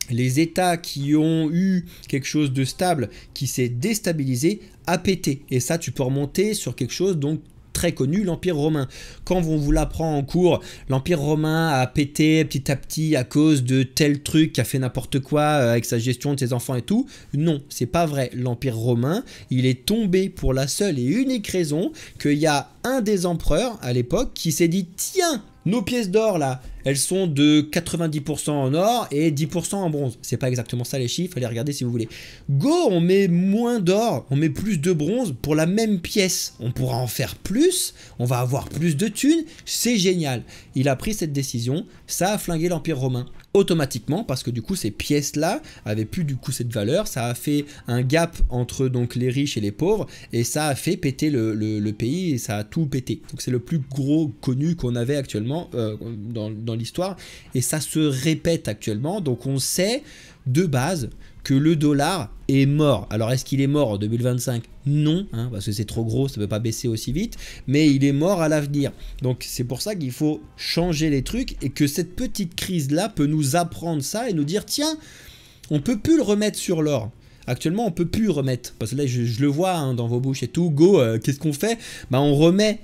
les états qui ont eu quelque chose de stable qui s'est déstabilisé, a pété, et ça tu peux remonter sur quelque chose donc très connu, l'Empire romain. Quand on vous l'apprend en cours, l'Empire romain a pété petit à petit à cause de tel truc qui a fait n'importe quoi avec sa gestion de ses enfants et tout. Non, c'est pas vrai. L'Empire romain, il est tombé pour la seule et unique raison qu'il y a un des empereurs à l'époque qui s'est dit tiens, nos pièces d'or là, elles sont de 90% en or et 10% en bronze. C'est pas exactement ça les chiffres, allez regarder si vous voulez. Go, on met moins d'or, on met plus de bronze pour la même pièce. On pourra en faire plus, on va avoir plus de thunes, c'est génial. Il a pris cette décision, ça a flingué l'Empire romain. Automatiquement, parce que du coup ces pièces-là avaient plus du coup cette valeur, ça a fait un gap entre donc les riches et les pauvres, et ça a fait péter le pays, et ça a tout pété. Donc c'est le plus gros connu qu'on avait actuellement dans l'histoire, et ça se répète actuellement, donc on sait de base que le dollar est mort. Alors est-ce qu'il est mort en 2025? Non, hein, parce que c'est trop gros, ça ne peut pas baisser aussi vite, mais il est mort à l'avenir. Donc c'est pour ça qu'il faut changer les trucs et que cette petite crise-là peut nous apprendre ça et nous dire tiens, on ne peut plus le remettre sur l'or. Actuellement, on peut plus le remettre. Parce que là, je le vois hein, dans vos bouches et tout. Go, qu'est-ce qu'on fait? Bah, on remet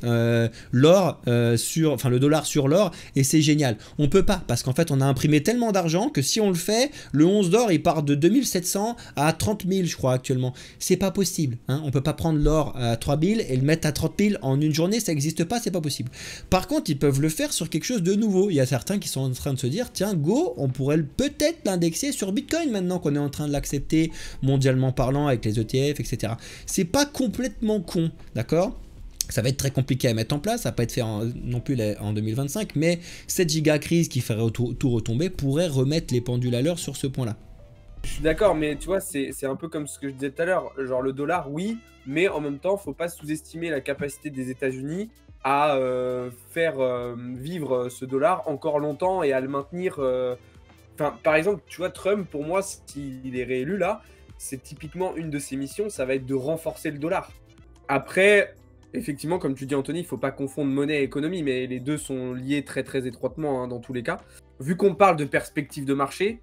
l'or enfin le dollar sur l'or et c'est génial. On peut pas parce qu'en fait, on a imprimé tellement d'argent que si on le fait, le 11 d'or, il part de 2700 à 30 000, je crois, actuellement. C'est pas possible. Hein. On peut pas prendre l'or à 3 000 et le mettre à 30 000 en une journée. Ça n'existe pas, c'est pas possible. Par contre, ils peuvent le faire sur quelque chose de nouveau. Il y a certains qui sont en train de se dire, tiens, go, on pourrait peut-être l'indexer sur Bitcoin maintenant qu'on est en train de l'accepter mondialement parlant avec les ETF, etc. C'est pas complètement con, d'accord? Ça va être très compliqué à mettre en place, ça va pas être fait non plus en 2025, mais cette giga crise qui ferait tout retomber pourrait remettre les pendules à l'heure sur ce point-là. Je suis d'accord, mais tu vois, c'est un peu comme ce que je disais tout à l'heure. Genre le dollar, oui, mais en même temps, faut pas sous-estimer la capacité des États-Unis à faire vivre ce dollar encore longtemps et à le maintenir. Enfin, par exemple, tu vois, Trump, pour moi, s'il est réélu là, c'est typiquement une de ses missions, ça va être de renforcer le dollar. Après, effectivement, comme tu dis, Anthony, il ne faut pas confondre monnaie et économie, mais les deux sont liés très très étroitement hein, dans tous les cas. Vu qu'on parle de perspective de marché,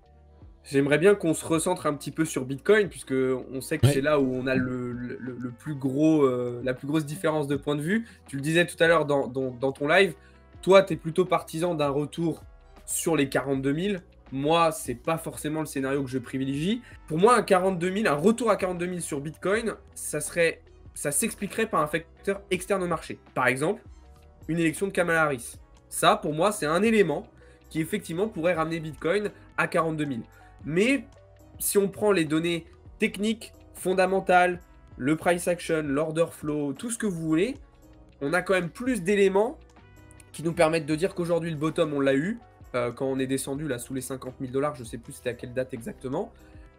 j'aimerais bien qu'on se recentre un petit peu sur Bitcoin, puisque on sait que c'est là où on a le plus gros, la plus grosse différence de point de vue. Tu le disais tout à l'heure dans ton live, toi, tu es plutôt partisan d'un retour sur les 42 000. Moi, c'est pas forcément le scénario que je privilégie. Pour moi, un retour à 42 000 sur Bitcoin, ça s'expliquerait par un facteur externe au marché. Par exemple, une élection de Kamala Harris. Ça, pour moi, c'est un élément qui effectivement pourrait ramener Bitcoin à 42 000. Mais si on prend les données techniques, fondamentales, le price action, l'order flow, tout ce que vous voulez, on a quand même plus d'éléments qui nous permettent de dire qu'aujourd'hui, le bottom, on l'a eu. Quand on est descendu là sous les 50 000 $, je sais plus c'était à quelle date exactement,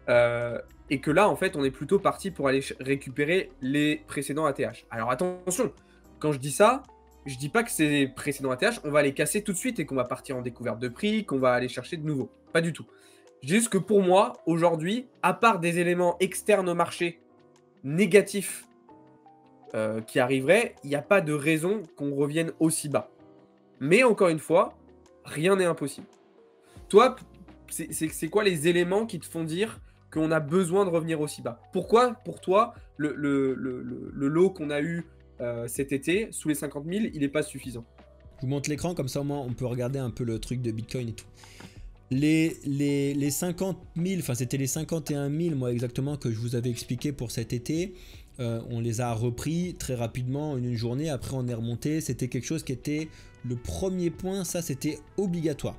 et que là en fait on est plutôt parti pour aller récupérer les précédents ATH. Alors attention, quand je dis ça, je dis pas que ces précédents ATH, on va les casser tout de suite et qu'on va partir en découverte de prix, qu'on va aller chercher de nouveau. Pas du tout. Je dis juste que pour moi, aujourd'hui, à part des éléments externes au marché négatifs qui arriveraient, il n'y a pas de raison qu'on revienne aussi bas. Mais encore une fois, rien n'est impossible. Toi, c'est quoi les éléments qui te font dire qu'on a besoin de revenir aussi bas? Pourquoi, pour toi, le lot qu'on a eu cet été, sous les 50 000, il n'est pas suffisant? Je vous montre l'écran, comme ça au moins on peut regarder un peu le truc de Bitcoin et tout. Les 50 000, enfin c'était les 51 000 moi exactement que je vous avais expliqué pour cet été. On les a repris très rapidement en une journée, après on est remonté, c'était quelque chose qui était le premier point, ça c'était obligatoire.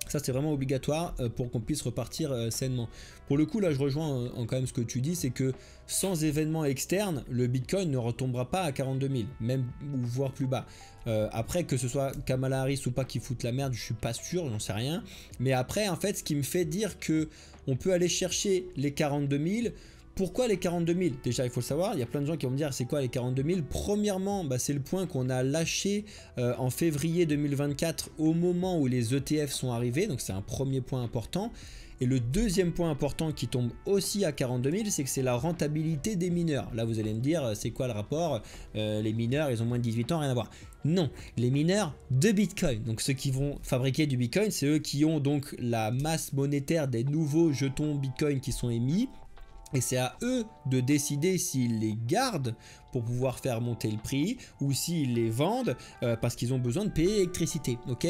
Ça c'est vraiment obligatoire pour qu'on puisse repartir sainement. Pour le coup là je rejoins quand même ce que tu dis, c'est que sans événement externe, le Bitcoin ne retombera pas à 42 000, même ou voire plus bas. Après que ce soit Kamala Harris ou pas qui foute la merde, je suis pas sûr, j'en sais rien. Mais après en fait ce qui me fait dire que on peut aller chercher les 42 000. Pourquoi les 42 000? Déjà, il faut le savoir, il y a plein de gens qui vont me dire c'est quoi les 42 000? Premièrement, c'est le point qu'on a lâché en février 2024 au moment où les ETF sont arrivés, donc c'est un premier point important. Et le deuxième point important qui tombe aussi à 42 000, c'est que c'est la rentabilité des mineurs. Là, vous allez me dire, c'est quoi le rapport? Les mineurs, ils ont moins de 18 ans, rien à voir. Non, les mineurs de Bitcoin. Donc ceux qui vont fabriquer du Bitcoin, c'est eux qui ont donc la masse monétaire des nouveaux jetons Bitcoin qui sont émis. Et c'est à eux de décider s'ils les gardent pour pouvoir faire monter le prix ou s'ils les vendent parce qu'ils ont besoin de payer l'électricité. Ok ?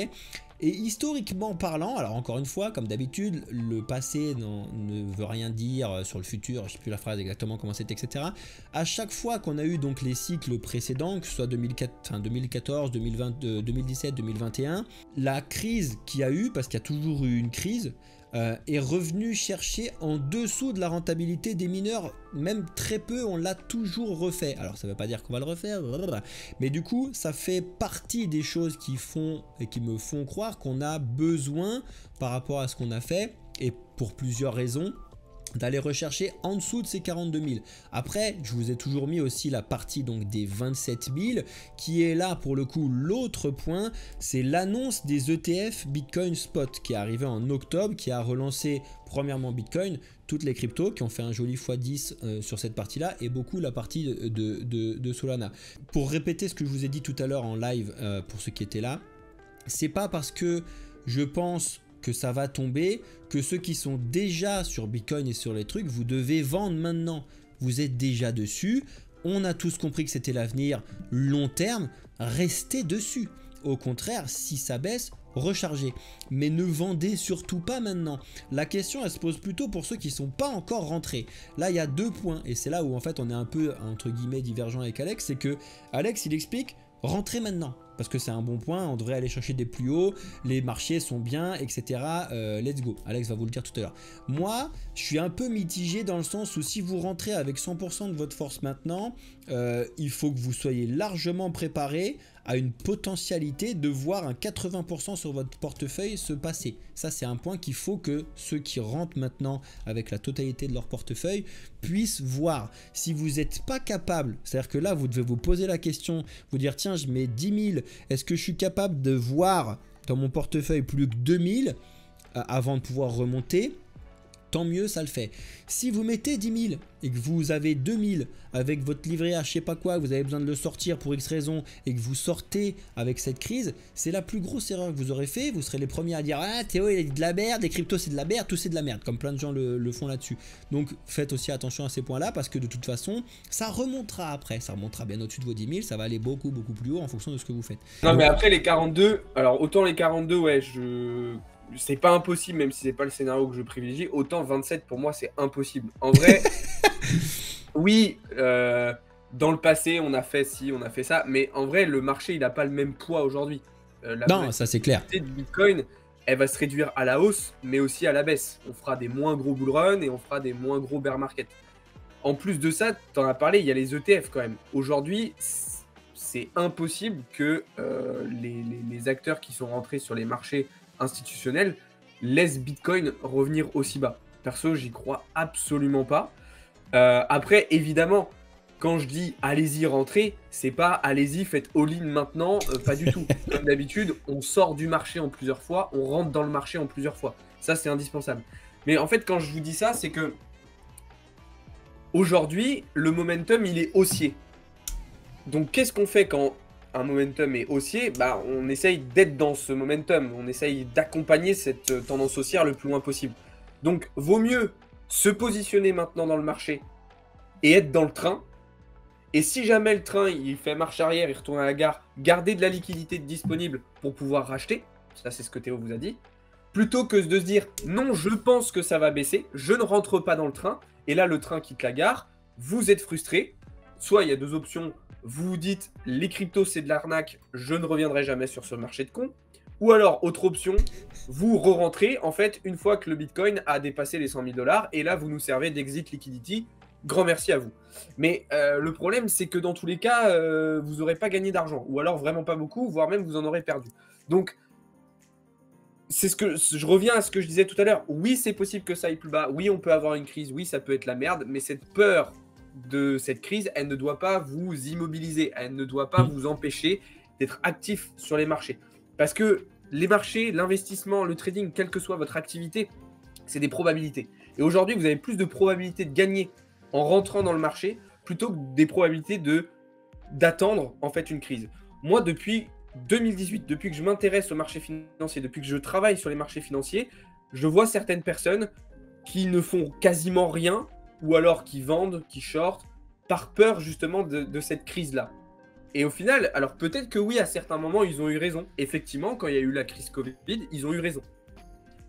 Et historiquement parlant, alors encore une fois, comme d'habitude, le passé ne veut rien dire sur le futur, je ne sais plus la phrase exactement comment c'était, etc. À chaque fois qu'on a eu donc les cycles précédents, que ce soit 2014, 2020, 2017, 2021, la crise qu'il y a eu, parce qu'il y a toujours eu une crise, est revenu chercher en dessous de la rentabilité des mineurs, même très peu, on l'a toujours refait. Alors ça ne veut pas dire qu'on va le refaire, mais du coup ça fait partie des choses qui me font croire qu'on a besoin par rapport à ce qu'on a fait, et pour plusieurs raisons, d'aller rechercher en dessous de ces 42 000. Après, je vous ai toujours mis aussi la partie donc des 27 000 qui est là pour le coup. L'autre point, c'est l'annonce des ETF Bitcoin Spot qui est arrivé en octobre, qui a relancé premièrement Bitcoin, toutes les cryptos qui ont fait un joli x10 sur cette partie-là, et beaucoup la partie de Solana. Pour répéter ce que je vous ai dit tout à l'heure en live pour ceux qui étaient là, c'est pas parce que je pense que ça va tomber, que ceux qui sont déjà sur Bitcoin et sur les trucs, vous devez vendre maintenant. Vous êtes déjà dessus, on a tous compris que c'était l'avenir long terme, restez dessus. Au contraire, si ça baisse, rechargez. Mais ne vendez surtout pas maintenant. La question, elle se pose plutôt pour ceux qui ne sont pas encore rentrés. Là, il y a 2 points, et c'est là où en fait on est un peu, entre guillemets, divergent avec Alex, c'est que Alex, il explique, rentrez maintenant. Parce que c'est un bon point, on devrait aller chercher des plus hauts, les marchés sont bien, etc. Let's go. Alex va vous le dire tout à l'heure. Moi, je suis un peu mitigé dans le sens où si vous rentrez avec 100% de votre force maintenant, il faut que vous soyez largement préparé à une potentialité de voir un 80% sur votre portefeuille se passer. Ça, c'est un point qu'il faut que ceux qui rentrent maintenant avec la totalité de leur portefeuille puissent voir. Si vous n'êtes pas capable, c'est-à-dire que là, vous devez vous poser la question, vous dire tiens, je mets 10 000, est-ce que je suis capable de voir dans mon portefeuille plus que 2 000 avant de pouvoir remonter ? Tant mieux, ça le fait. Si vous mettez 10 000 et que vous avez 2 000 avec votre livret à je sais pas quoi, vous avez besoin de le sortir pour X raison et que vous sortez avec cette crise, c'est la plus grosse erreur que vous aurez fait. Vous serez les premiers à dire « Ah, Théo, il a dit de la merde, les cryptos c'est de la merde, tout c'est de la merde », comme plein de gens le font là-dessus. Donc faites aussi attention à ces points-là parce que de toute façon, ça remontera après. Ça remontera bien au-dessus de vos 10 000, ça va aller beaucoup plus haut en fonction de ce que vous faites. Non, mais après les 42, alors autant les 42, ouais, c'est pas impossible, même si c'est pas le scénario que je privilégie, autant 27 pour moi c'est impossible. En vrai, oui, dans le passé on a fait ci, on a fait ça, mais en vrai le marché il a pas le même poids aujourd'hui. Non, ça c'est clair. La Bitcoin, elle va se réduire à la hausse, mais aussi à la baisse. On fera des moins gros bull run et on fera des moins gros bear market. En plus de ça, t'en as parlé, il y a les ETF quand même. Aujourd'hui, c'est impossible que les acteurs qui sont rentrés sur les marchés institutionnels laissent Bitcoin revenir aussi bas. Perso, j'y crois absolument pas. Après, évidemment, quand je dis allez-y, rentrez, c'est pas allez-y, faites all-in maintenant, pas du tout. Comme d'habitude, on sort du marché en plusieurs fois, on rentre dans le marché en plusieurs fois. Ça, c'est indispensable. Mais en fait, quand je vous dis ça, c'est que aujourd'hui, le momentum, il est haussier. Donc, qu'est-ce qu'on fait quand un momentum est haussier? Bah, on essaye d'être dans ce momentum. On essaye d'accompagner cette tendance haussière le plus loin possible. Donc, vaut mieux se positionner maintenant dans le marché et être dans le train. Et si jamais le train, il fait marche arrière, il retourne à la gare, garder de la liquidité disponible pour pouvoir racheter. Ça, c'est ce que Théo vous a dit. Plutôt que de se dire, non, je pense que ça va baisser, je ne rentre pas dans le train. Et là, le train quitte la gare, vous êtes frustré. Soit il y a 2 options. Vous vous dites, les cryptos, c'est de l'arnaque, je ne reviendrai jamais sur ce marché de con. Ou alors, autre option, vous re-rentrez, en fait, une fois que le Bitcoin a dépassé les 100 000 $, et là, vous nous servez d'exit liquidity. Grand merci à vous. Mais le problème, c'est que dans tous les cas, vous n'aurez pas gagné d'argent. Ou alors vraiment pas beaucoup, voire même vous en aurez perdu. Donc, c'est ce que je reviens à ce que je disais tout à l'heure. Oui, c'est possible que ça aille plus bas. Oui, on peut avoir une crise. Oui, ça peut être la merde. Mais cette peur de cette crise, elle ne doit pas vous immobiliser. Elle ne doit pas vous empêcher d'être actif sur les marchés. Parce que les marchés, l'investissement, le trading, quelle que soit votre activité, c'est des probabilités. Et aujourd'hui, vous avez plus de probabilités de gagner en rentrant dans le marché plutôt que des probabilités d'attendre en fait une crise. Moi, depuis 2018, depuis que je m'intéresse au marché financier, depuis que je travaille sur les marchés financiers, je vois certaines personnes qui ne font quasiment rien ou alors qui vendent, qui shortent, par peur justement de cette crise-là. Et au final, alors peut-être que oui, à certains moments, ils ont eu raison. Effectivement, quand il y a eu la crise Covid, ils ont eu raison.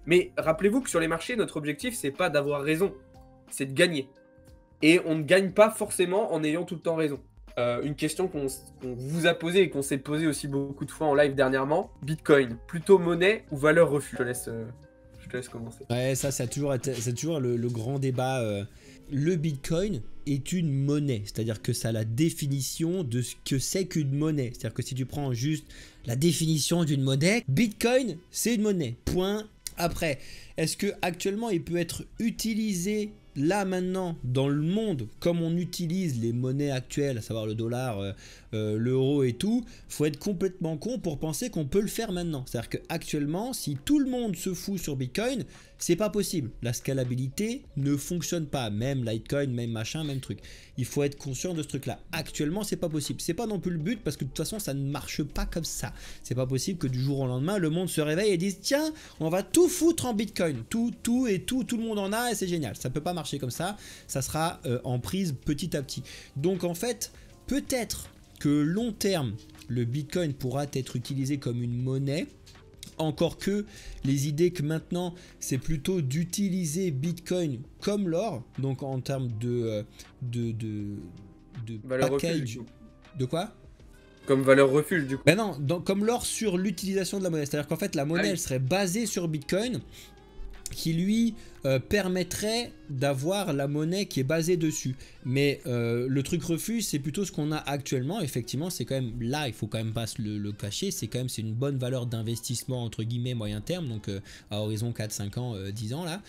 Mais rappelez-vous que sur les marchés, notre objectif, c'est pas d'avoir raison, c'est de gagner. Et on ne gagne pas forcément en ayant tout le temps raison. Une question qu'on vous a posée et qu'on s'est posée aussi beaucoup de fois en live dernièrement. Bitcoin, plutôt monnaie ou valeur refuge? Je te laisse commencer. Ouais, ça c'est toujours le grand débat. Le Bitcoin est une monnaie, c'est-à-dire que ça a la définition de ce que c'est qu'une monnaie. C'est-à-dire que si tu prends juste la définition d'une monnaie, Bitcoin c'est une monnaie. Point. Après, est-ce que actuellement il peut être utilisé là maintenant dans le monde comme on utilise les monnaies actuelles, à savoir le dollar, l'euro et tout? Faut être complètement con pour penser qu'on peut le faire maintenant. C'est-à-dire qu'actuellement, si tout le monde se fout sur Bitcoin, c'est pas possible. La scalabilité ne fonctionne pas. Même Litecoin, même machin, même truc. Il faut être conscient de ce truc-là. Actuellement, c'est pas possible. C'est pas non plus le but parce que de toute façon, ça ne marche pas comme ça. C'est pas possible que du jour au lendemain, le monde se réveille et dise tiens, on va tout foutre en Bitcoin. Tout le monde en a et c'est génial. Ça peut pas marcher comme ça. Ça sera en prise petit à petit. Donc en fait, peut-être que long terme, le Bitcoin pourra être utilisé comme une monnaie. Encore que les idées que maintenant c'est plutôt d'utiliser Bitcoin comme l'or, donc en termes de valeur package. refuge, De quoi? Comme valeur refuge du coup. Ben non, comme l'or sur l'utilisation de la monnaie. C'est-à-dire qu'en fait la monnaie elle serait basée sur Bitcoin, qui lui permettrait d'avoir la monnaie qui est basée dessus. Mais le truc refuge, c'est plutôt ce qu'on a actuellement. Effectivement, c'est quand même là, il faut quand même pas le cacher, c'est une bonne valeur d'investissement entre guillemets moyen terme, donc à horizon 4, 5 ans, 10 ans là.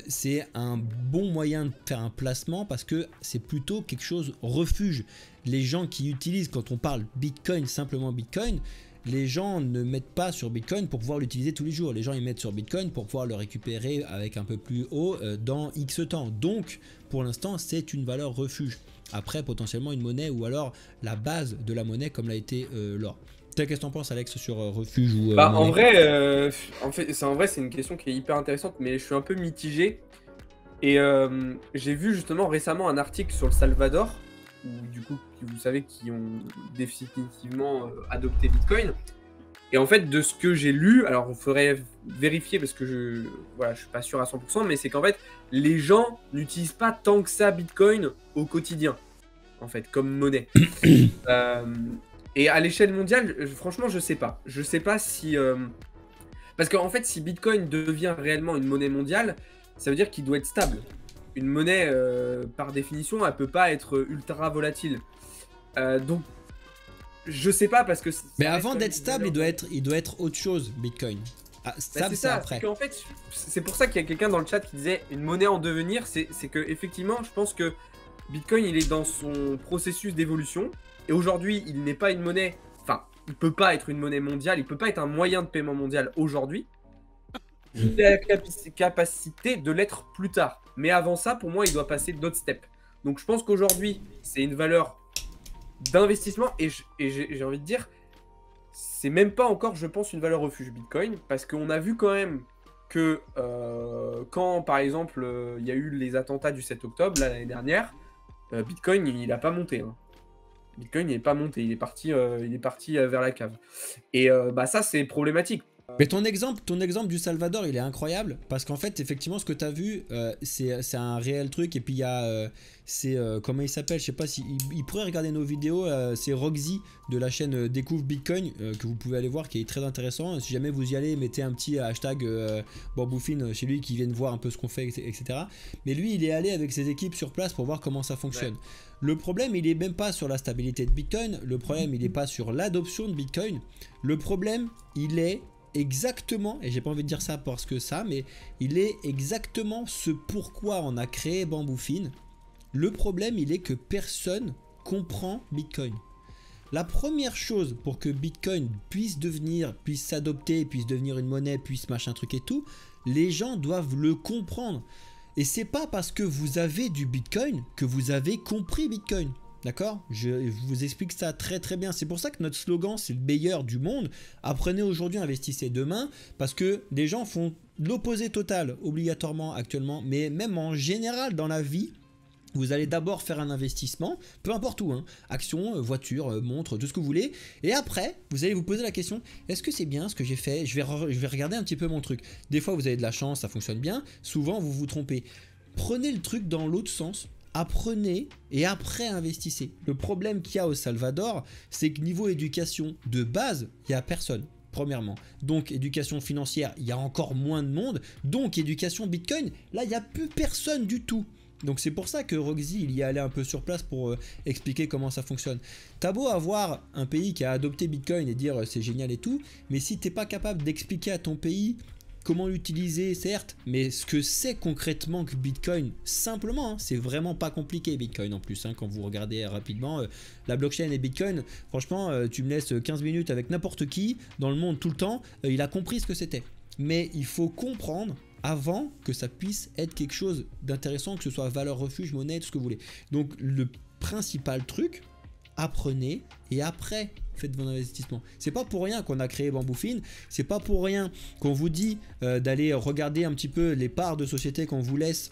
C'est un bon moyen de faire un placement parce que c'est plutôt quelque chose refuge. Les gens qui utilisent, quand on parle Bitcoin, simplement Bitcoin, les gens ne mettent pas sur Bitcoin pour pouvoir l'utiliser tous les jours. Les gens ils mettent sur Bitcoin pour pouvoir le récupérer avec un peu plus haut dans X temps. Donc pour l'instant c'est une valeur refuge. Après potentiellement une monnaie ou alors la base de la monnaie comme l'a été l'or. Qu'est-ce que tu en penses Alex sur refuge ou En vrai, c'est une question qui est hyper intéressante, mais je suis un peu mitigé. Et j'ai vu justement récemment un article sur le Salvador, où, du coup, vous savez, qui ont définitivement adopté Bitcoin. Et en fait, de ce que j'ai lu, alors il faudrait vérifier parce que je suis pas sûr à 100%, mais c'est qu'en fait, les gens n'utilisent pas tant que ça Bitcoin au quotidien, en fait, comme monnaie. Et à l'échelle mondiale, franchement, je sais pas. Je sais pas si... Parce qu'en fait, si Bitcoin devient réellement une monnaie mondiale, ça veut dire qu'il doit être stable. Une monnaie, par définition, elle peut pas être ultra volatile. Donc, je sais pas parce que... Mais avant d'être stable, il doit être autre chose, Bitcoin. Ah, stable, c'est après. En fait, c'est pour ça qu'il y a quelqu'un dans le chat qui disait une monnaie en devenir. C'est que effectivement, je pense que Bitcoin, il est dans son processus d'évolution. Et aujourd'hui, il n'est pas une monnaie... Enfin, il peut pas être une monnaie mondiale. Il peut pas être un moyen de paiement mondial aujourd'hui. Il a la capacité de l'être plus tard. Mais avant ça, pour moi, il doit passer d'autres steps. Donc je pense qu'aujourd'hui, c'est une valeur d'investissement. Et j'ai envie de dire, c'est même pas encore, je pense, une valeur refuge Bitcoin. Parce qu'on a vu quand même que quand, par exemple, il y a eu les attentats du 7 octobre, l'année dernière, Bitcoin, il n'a pas monté. Hein. Bitcoin, il n'est pas monté. Il est parti vers la cave. Et ça, c'est problématique. Mais ton exemple du Salvador, il est incroyable parce qu'en fait, effectivement, ce que tu as vu, c'est un réel truc. Et puis, il y a, comment il s'appelle? Je sais pas si il pourrait regarder nos vidéos. C'est Roxy de la chaîne Découvre Bitcoin que vous pouvez aller voir, qui est très intéressant. Si jamais vous y allez, mettez un petit hashtag Bamboufine chez lui qui vienne voir un peu ce qu'on fait, etc. Mais lui, il est allé avec ses équipes sur place pour voir comment ça fonctionne. Ouais. Le problème, il est même pas sur la stabilité de Bitcoin. Le problème, il est pas sur l'adoption de Bitcoin. Le problème, il est exactement, et j'ai pas envie de dire ça parce que ça, mais il est exactement ce pourquoi on a créé Bamboufine. Le problème, il est que personne comprend Bitcoin. La première chose pour que Bitcoin puisse s'adopter, puisse devenir une monnaie, puisse machin truc et tout, les gens doivent le comprendre. Et c'est pas parce que vous avez du Bitcoin que vous avez compris Bitcoin. D'accord? Je vous explique ça très très bien. C'est pour ça que notre slogan, c'est le meilleur du monde. Apprenez aujourd'hui, investissez demain. Parce que des gens font l'opposé total, obligatoirement actuellement. Mais même en général dans la vie, vous allez d'abord faire un investissement, peu importe où, hein, action, voiture, montre, tout ce que vous voulez. Et après, vous allez vous poser la question, est-ce que c'est bien ce que j'ai fait? Je vais regarder un petit peu mon truc. Des fois, vous avez de la chance, ça fonctionne bien. Souvent, vous vous trompez. Prenez le truc dans l'autre sens. Apprenez et après investissez. Le problème qu'il y a au Salvador, c'est que niveau éducation de base, il n'y a personne. Premièrement. Donc éducation financière, il y a encore moins de monde. Donc éducation Bitcoin, là, il n'y a plus personne du tout. Donc c'est pour ça que Roxy il y est allé un peu sur place pour expliquer comment ça fonctionne. T'as beau avoir un pays qui a adopté Bitcoin et dire c'est génial et tout, mais si t'es pas capable d'expliquer à ton pays comment l'utiliser, certes, mais ce que c'est concrètement que Bitcoin, simplement, hein, c'est vraiment pas compliqué Bitcoin en plus, hein, quand vous regardez rapidement la blockchain et Bitcoin, franchement tu me laisses 15 minutes avec n'importe qui dans le monde tout le temps, il a compris ce que c'était. Mais il faut comprendre avant que ça puisse être quelque chose d'intéressant, que ce soit valeur refuge, monnaie, tout ce que vous voulez. Donc le principal truc, apprenez et après faites vos investissements. C'est pas pour rien qu'on a créé Bamboufin, c'est pas pour rien qu'on vous dit d'aller regarder un petit peu les parts de société qu'on vous laisse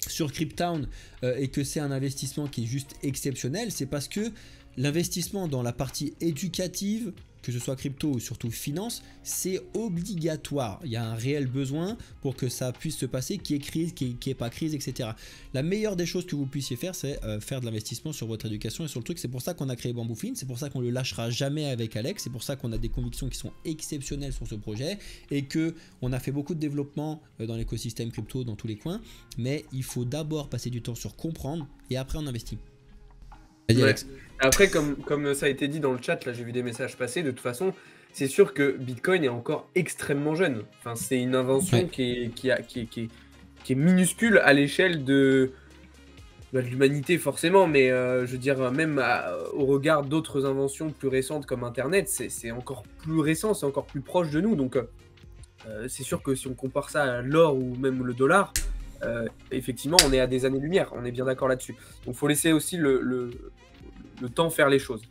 sur Cryptown et que c'est un investissement qui est juste exceptionnel. C'est parce que l'investissement dans la partie éducative, que ce soit crypto ou surtout finance, c'est obligatoire. Il y a un réel besoin pour que ça puisse se passer, qu'il y ait crise, qu'il n'y ait pas crise, etc. La meilleure des choses que vous puissiez faire, c'est faire de l'investissement sur votre éducation et sur le truc. C'est pour ça qu'on a créé Bamboufin, c'est pour ça qu'on ne le lâchera jamais avec Alex, c'est pour ça qu'on a des convictions qui sont exceptionnelles sur ce projet et qu'on a fait beaucoup de développement dans l'écosystème crypto dans tous les coins. Mais il faut d'abord passer du temps sur comprendre et après on investit. Ouais. Après, comme ça a été dit dans le chat, là j'ai vu des messages passer, de toute façon, c'est sûr que Bitcoin est encore extrêmement jeune. Enfin, c'est une invention qui est minuscule à l'échelle de l'humanité forcément, mais je veux dire, même au regard d'autres inventions plus récentes comme Internet, c'est encore plus récent, c'est encore plus proche de nous. Donc c'est sûr que si on compare ça à l'or ou même le dollar, effectivement, on est à des années-lumière, on est bien d'accord là-dessus. Donc il faut laisser aussi le temps faire les choses.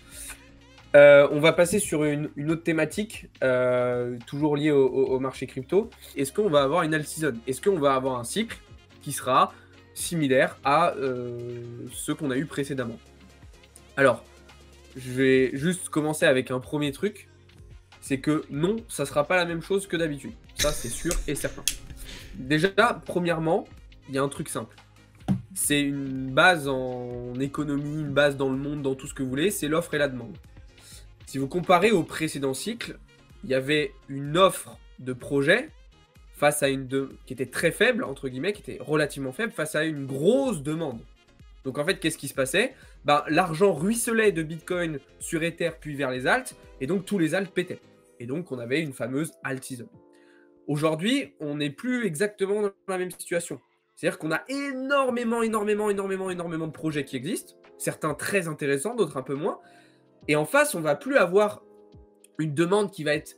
On va passer sur une autre thématique, toujours liée au marché crypto. Est-ce qu'on va avoir une alt season? Est-ce qu'on va avoir un cycle qui sera similaire à ceux qu'on a eu précédemment? Alors, je vais juste commencer avec un premier truc. C'est que non, ça ne sera pas la même chose que d'habitude. Ça, c'est sûr et certain. Déjà, premièrement, il y a un truc simple. C'est une base en économie, une base dans le monde, dans tout ce que vous voulez, c'est l'offre et la demande. Si vous comparez au précédent cycle, il y avait une offre de projet face à qui était très faible, entre guillemets, qui était relativement faible, face à une grosse demande. Donc en fait, qu'est-ce qui se passait? L'argent ruisselait de Bitcoin sur Ether puis vers les alts, et donc tous les alts pétaient. Et donc on avait une fameuse alt season. Aujourd'hui, on n'est plus exactement dans la même situation. C'est-à-dire qu'on a énormément de projets qui existent, certains très intéressants, d'autres un peu moins. Et en face, on ne va plus avoir une demande qui va être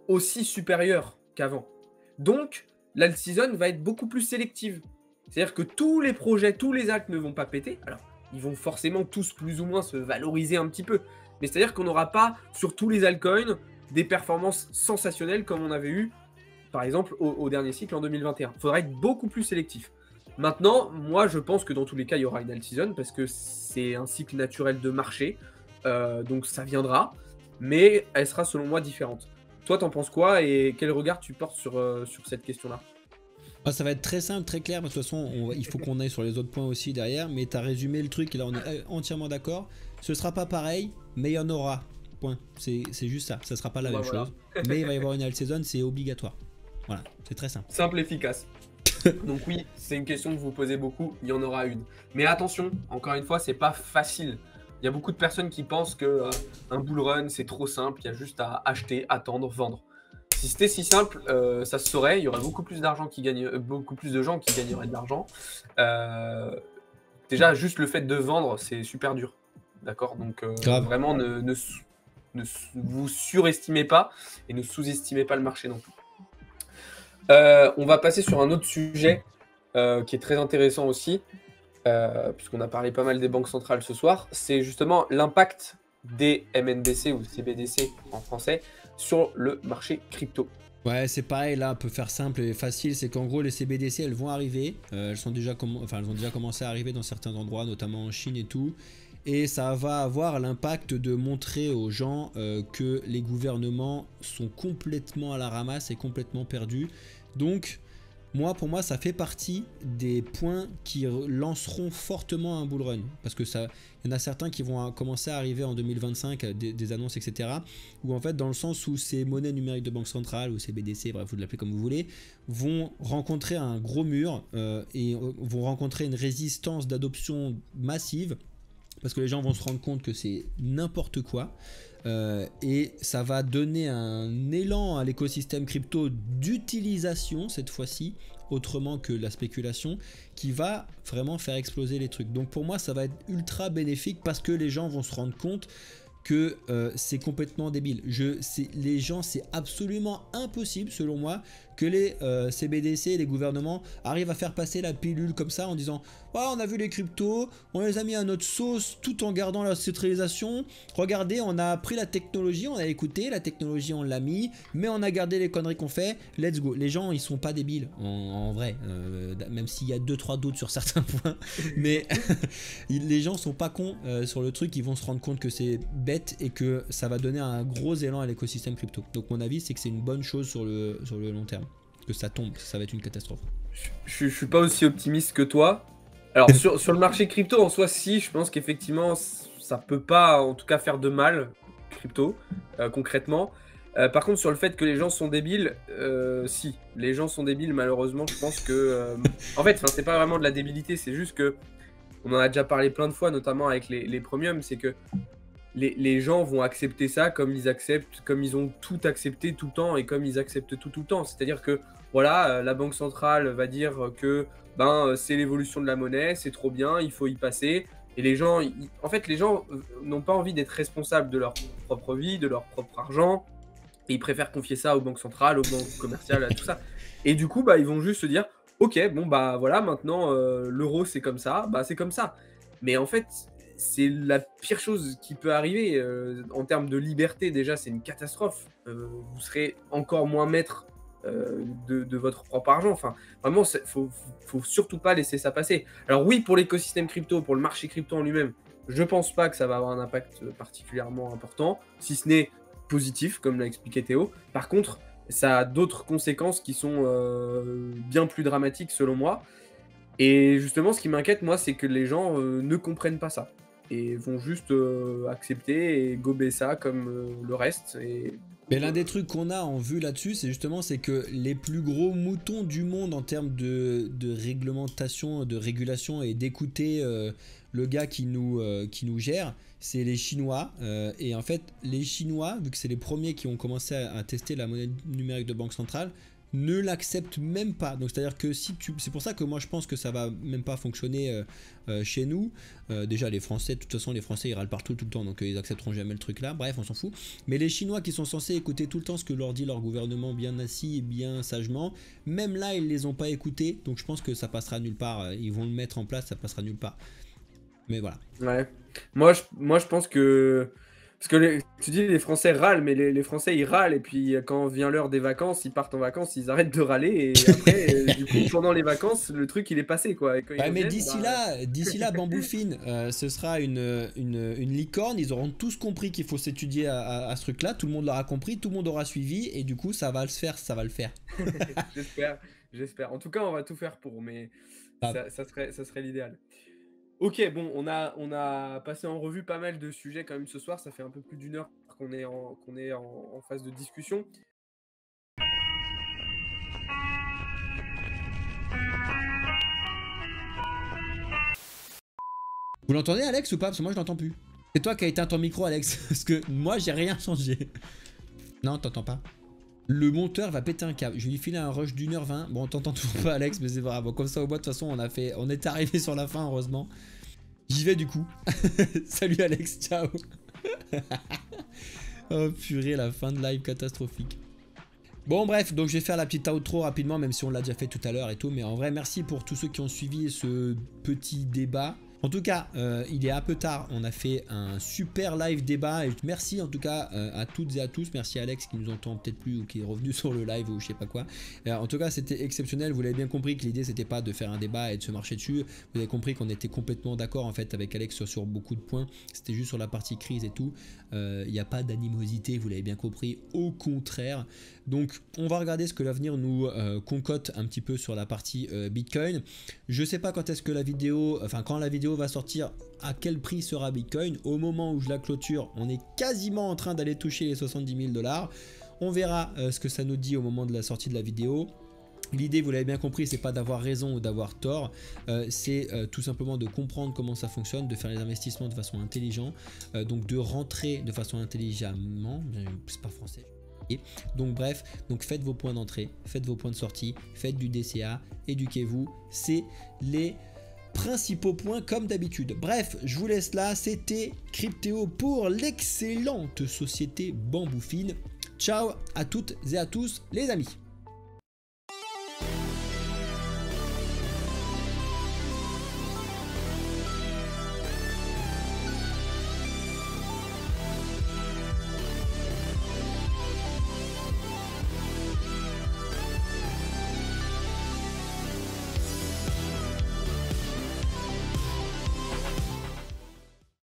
aussi supérieure qu'avant. Donc, l'alt season va être beaucoup plus sélective. C'est-à-dire que tous les projets, tous les alts ne vont pas péter. Alors, ils vont forcément tous plus ou moins se valoriser un petit peu. Mais c'est-à-dire qu'on n'aura pas, sur tous les altcoins, des performances sensationnelles comme on avait eu par exemple au dernier cycle en 2021. Il faudra être beaucoup plus sélectif. Maintenant, moi je pense que dans tous les cas il y aura une alt season parce que c'est un cycle naturel de marché, donc ça viendra, mais elle sera selon moi différente. Toi t'en penses quoi et quel regard tu portes sur cette question-là? Ça va être très simple, très clair, de toute façon il faut qu'on aille sur les autres points aussi derrière, mais tu as résumé le truc et là on est entièrement d'accord. Ce sera pas pareil, mais il y en aura. Point. C'est juste ça. Ça sera pas la même chose. Mais il va y avoir une alt season, c'est obligatoire. Voilà, c'est très simple. Simple, efficace. Donc oui, c'est une question que vous posez beaucoup, il y en aura une. Mais attention, encore une fois, c'est pas facile. Il y a beaucoup de personnes qui pensent que un bull run, c'est trop simple, il y a juste à acheter, attendre, vendre. Si c'était si simple, ça se saurait, il y aurait beaucoup plus d'argent qui gagne, beaucoup plus de gens qui gagneraient de l'argent. Déjà, juste le fait de vendre, c'est super dur. D'accord? Donc vraiment, ne vous surestimez pas et ne sous-estimez pas le marché non plus. On va passer sur un autre sujet qui est très intéressant aussi, puisqu'on a parlé pas mal des banques centrales ce soir. C'est justement l'impact des MNBC ou CBDC en français sur le marché crypto. Ouais, c'est pareil, là, on peut faire simple et facile, c'est qu'en gros, les CBDC, elles vont arriver, elles ont déjà commencé à arriver dans certains endroits, notamment en Chine et tout, et ça va avoir l'impact de montrer aux gens que les gouvernements sont complètement à la ramasse et complètement perdus. Donc, pour moi, ça fait partie des points qui lanceront fortement un bull run. Parce que il y en a certains qui vont commencer à arriver en 2025, des annonces, etc. Où en fait, dans le sens où ces monnaies numériques de banque centrale, ou ces BDC, bref, vous l'appelez comme vous voulez, vont rencontrer un gros mur et vont rencontrer une résistance d'adoption massive. Parce que les gens vont se rendre compte que c'est n'importe quoi. Et ça va donner un élan à l'écosystème crypto d'utilisation cette fois-ci, autrement que la spéculation, qui va vraiment faire exploser les trucs. Donc pour moi, ça va être ultra bénéfique parce que les gens vont se rendre compte que c'est complètement débile. Les gens, c'est absolument impossible selon moi que les CBDC et les gouvernements arrivent à faire passer la pilule comme ça en disant ouais, on a vu les cryptos, on les a mis à notre sauce tout en gardant la centralisation. Regardez, on a pris la technologie, on a écouté la technologie, on l'a mis, mais on a gardé les conneries qu'on fait. Let's go. Les gens, ils sont pas débiles en vrai, même s'il y a 2-3 doutes sur certains points, mais les gens sont pas cons sur le truc. Ils vont se rendre compte que c'est bête et que ça va donner un gros élan à l'écosystème crypto. Donc mon avis, c'est que c'est une bonne chose sur le long terme. Que ça tombe, ça va être une catastrophe. Je suis pas aussi optimiste que toi. Alors sur le marché crypto en soi, si, je pense qu'effectivement ça peut pas en tout cas faire de mal crypto concrètement. Par contre sur le fait que les gens sont débiles, si les gens sont débiles malheureusement, je pense que en fait c'est pas vraiment de la débilité, c'est juste que on en a déjà parlé plein de fois, notamment avec les premiums, c'est que les gens vont accepter ça comme ils ont tout accepté tout le temps et comme ils acceptent tout le temps. C'est-à-dire que voilà, la banque centrale va dire que c'est l'évolution de la monnaie, c'est trop bien, il faut y passer. Et les gens, en fait, les gens n'ont pas envie d'être responsables de leur propre vie, de leur propre argent. Et ils préfèrent confier ça aux banques centrales, aux banques commerciales, à tout ça. Et du coup, ils vont juste se dire, ok, voilà, maintenant, l'euro, c'est comme ça, c'est comme ça. Mais en fait, c'est la pire chose qui peut arriver en termes de liberté. Déjà, c'est une catastrophe. Vous serez encore moins maître de votre propre argent. Enfin, vraiment, faut surtout pas laisser ça passer. Alors oui, pour l'écosystème crypto, pour le marché crypto en lui-même, je pense pas que ça va avoir un impact particulièrement important, si ce n'est positif, comme l'a expliqué Théo. Par contre, ça a d'autres conséquences qui sont bien plus dramatiques selon moi. Et justement, ce qui m'inquiète, moi, c'est que les gens ne comprennent pas ça. Et vont juste accepter et gober ça comme le reste. Mais l'un des trucs qu'on a en vue là-dessus, c'est que les plus gros moutons du monde en termes de réglementation, de régulation et d'écouter le gars qui nous gère, c'est les Chinois. Et en fait, les Chinois, vu que c'est les premiers qui ont commencé à tester la monnaie numérique de banque centrale, ne l'acceptent même pas. Donc c'est à dire que c'est pour ça que moi je pense que ça va même pas fonctionner chez nous. Déjà les Français, de toute façon les Français ils râlent partout tout le temps, donc ils accepteront jamais le truc là, bref on s'en fout. Mais les Chinois qui sont censés écouter tout le temps ce que leur dit leur gouvernement bien assis et bien sagement, même là ils les ont pas écoutés, donc je pense que ça passera nulle part. Ils vont le mettre en place, ça passera nulle part. Mais voilà. Ouais. Moi je pense que... Parce que tu dis les Français râlent, mais les Français ils râlent, et puis quand vient l'heure des vacances, ils partent en vacances, ils arrêtent de râler, et après, du coup, pendant les vacances, le truc il est passé quoi. Et quand mais d'ici là, Bamboufine, ce sera une licorne, ils auront tous compris qu'il faut s'étudier à ce truc là, tout le monde l'aura compris, tout le monde aura suivi, et du coup ça va le faire. J'espère. En tout cas, on va tout faire pour, mais ça serait l'idéal. Ok, bon, on a passé en revue pas mal de sujets quand même ce soir. Ça fait un peu plus d'une heure qu'on est en phase de discussion. Vous l'entendez Alex ou pas? Parce que moi je l'entends plus. C'est toi qui as éteint ton micro Alex, parce que moi j'ai rien changé. Non, t'entends pas. Le monteur va péter un câble. Je lui ai filé un rush d'1h20. Bon, on t'entend toujours pas, Alex, mais c'est pas grave. Bon, comme ça, au bout, de toute façon, on est arrivé sur la fin, heureusement. J'y vais du coup. Salut, Alex, ciao. Oh purée, la fin de live catastrophique. Bon, bref, donc je vais faire la petite outro rapidement, même si on l'a déjà fait tout à l'heure et tout. Mais en vrai, merci pour tous ceux qui ont suivi ce petit débat. En tout cas, il est un peu tard, on a fait un super live débat et merci en tout cas à toutes et à tous, merci à Alex qui nous entend peut-être plus ou qui est revenu sur le live ou je sais pas quoi. En tout cas c'était exceptionnel, vous l'avez bien compris que l'idée c'était pas de faire un débat et de se marcher dessus, vous avez compris qu'on était complètement d'accord en fait avec Alex sur beaucoup de points, c'était juste sur la partie crise et tout, il n'y a pas d'animosité, vous l'avez bien compris, au contraire. Donc on va regarder ce que l'avenir nous concote un petit peu sur la partie Bitcoin. Je sais pas quand est-ce que la vidéo, enfin quand la vidéo va sortir, à quel prix sera Bitcoin. Au moment où je la clôture, on est quasiment en train d'aller toucher les 70 000 $. On verra ce que ça nous dit au moment de la sortie de la vidéo. L'idée, vous l'avez bien compris, c'est pas d'avoir raison ou d'avoir tort, c'est tout simplement de comprendre comment ça fonctionne, de faire les investissements de façon intelligente, donc de rentrer de façon intelligemment, c'est pas français. Et donc bref, donc faites vos points d'entrée, faites vos points de sortie, faites du DCA, éduquez-vous, c'est les principaux points comme d'habitude. Bref, je vous laisse là, c'était Cryptéo pour l'excellente société Bamboufine. Ciao à toutes et à tous les amis.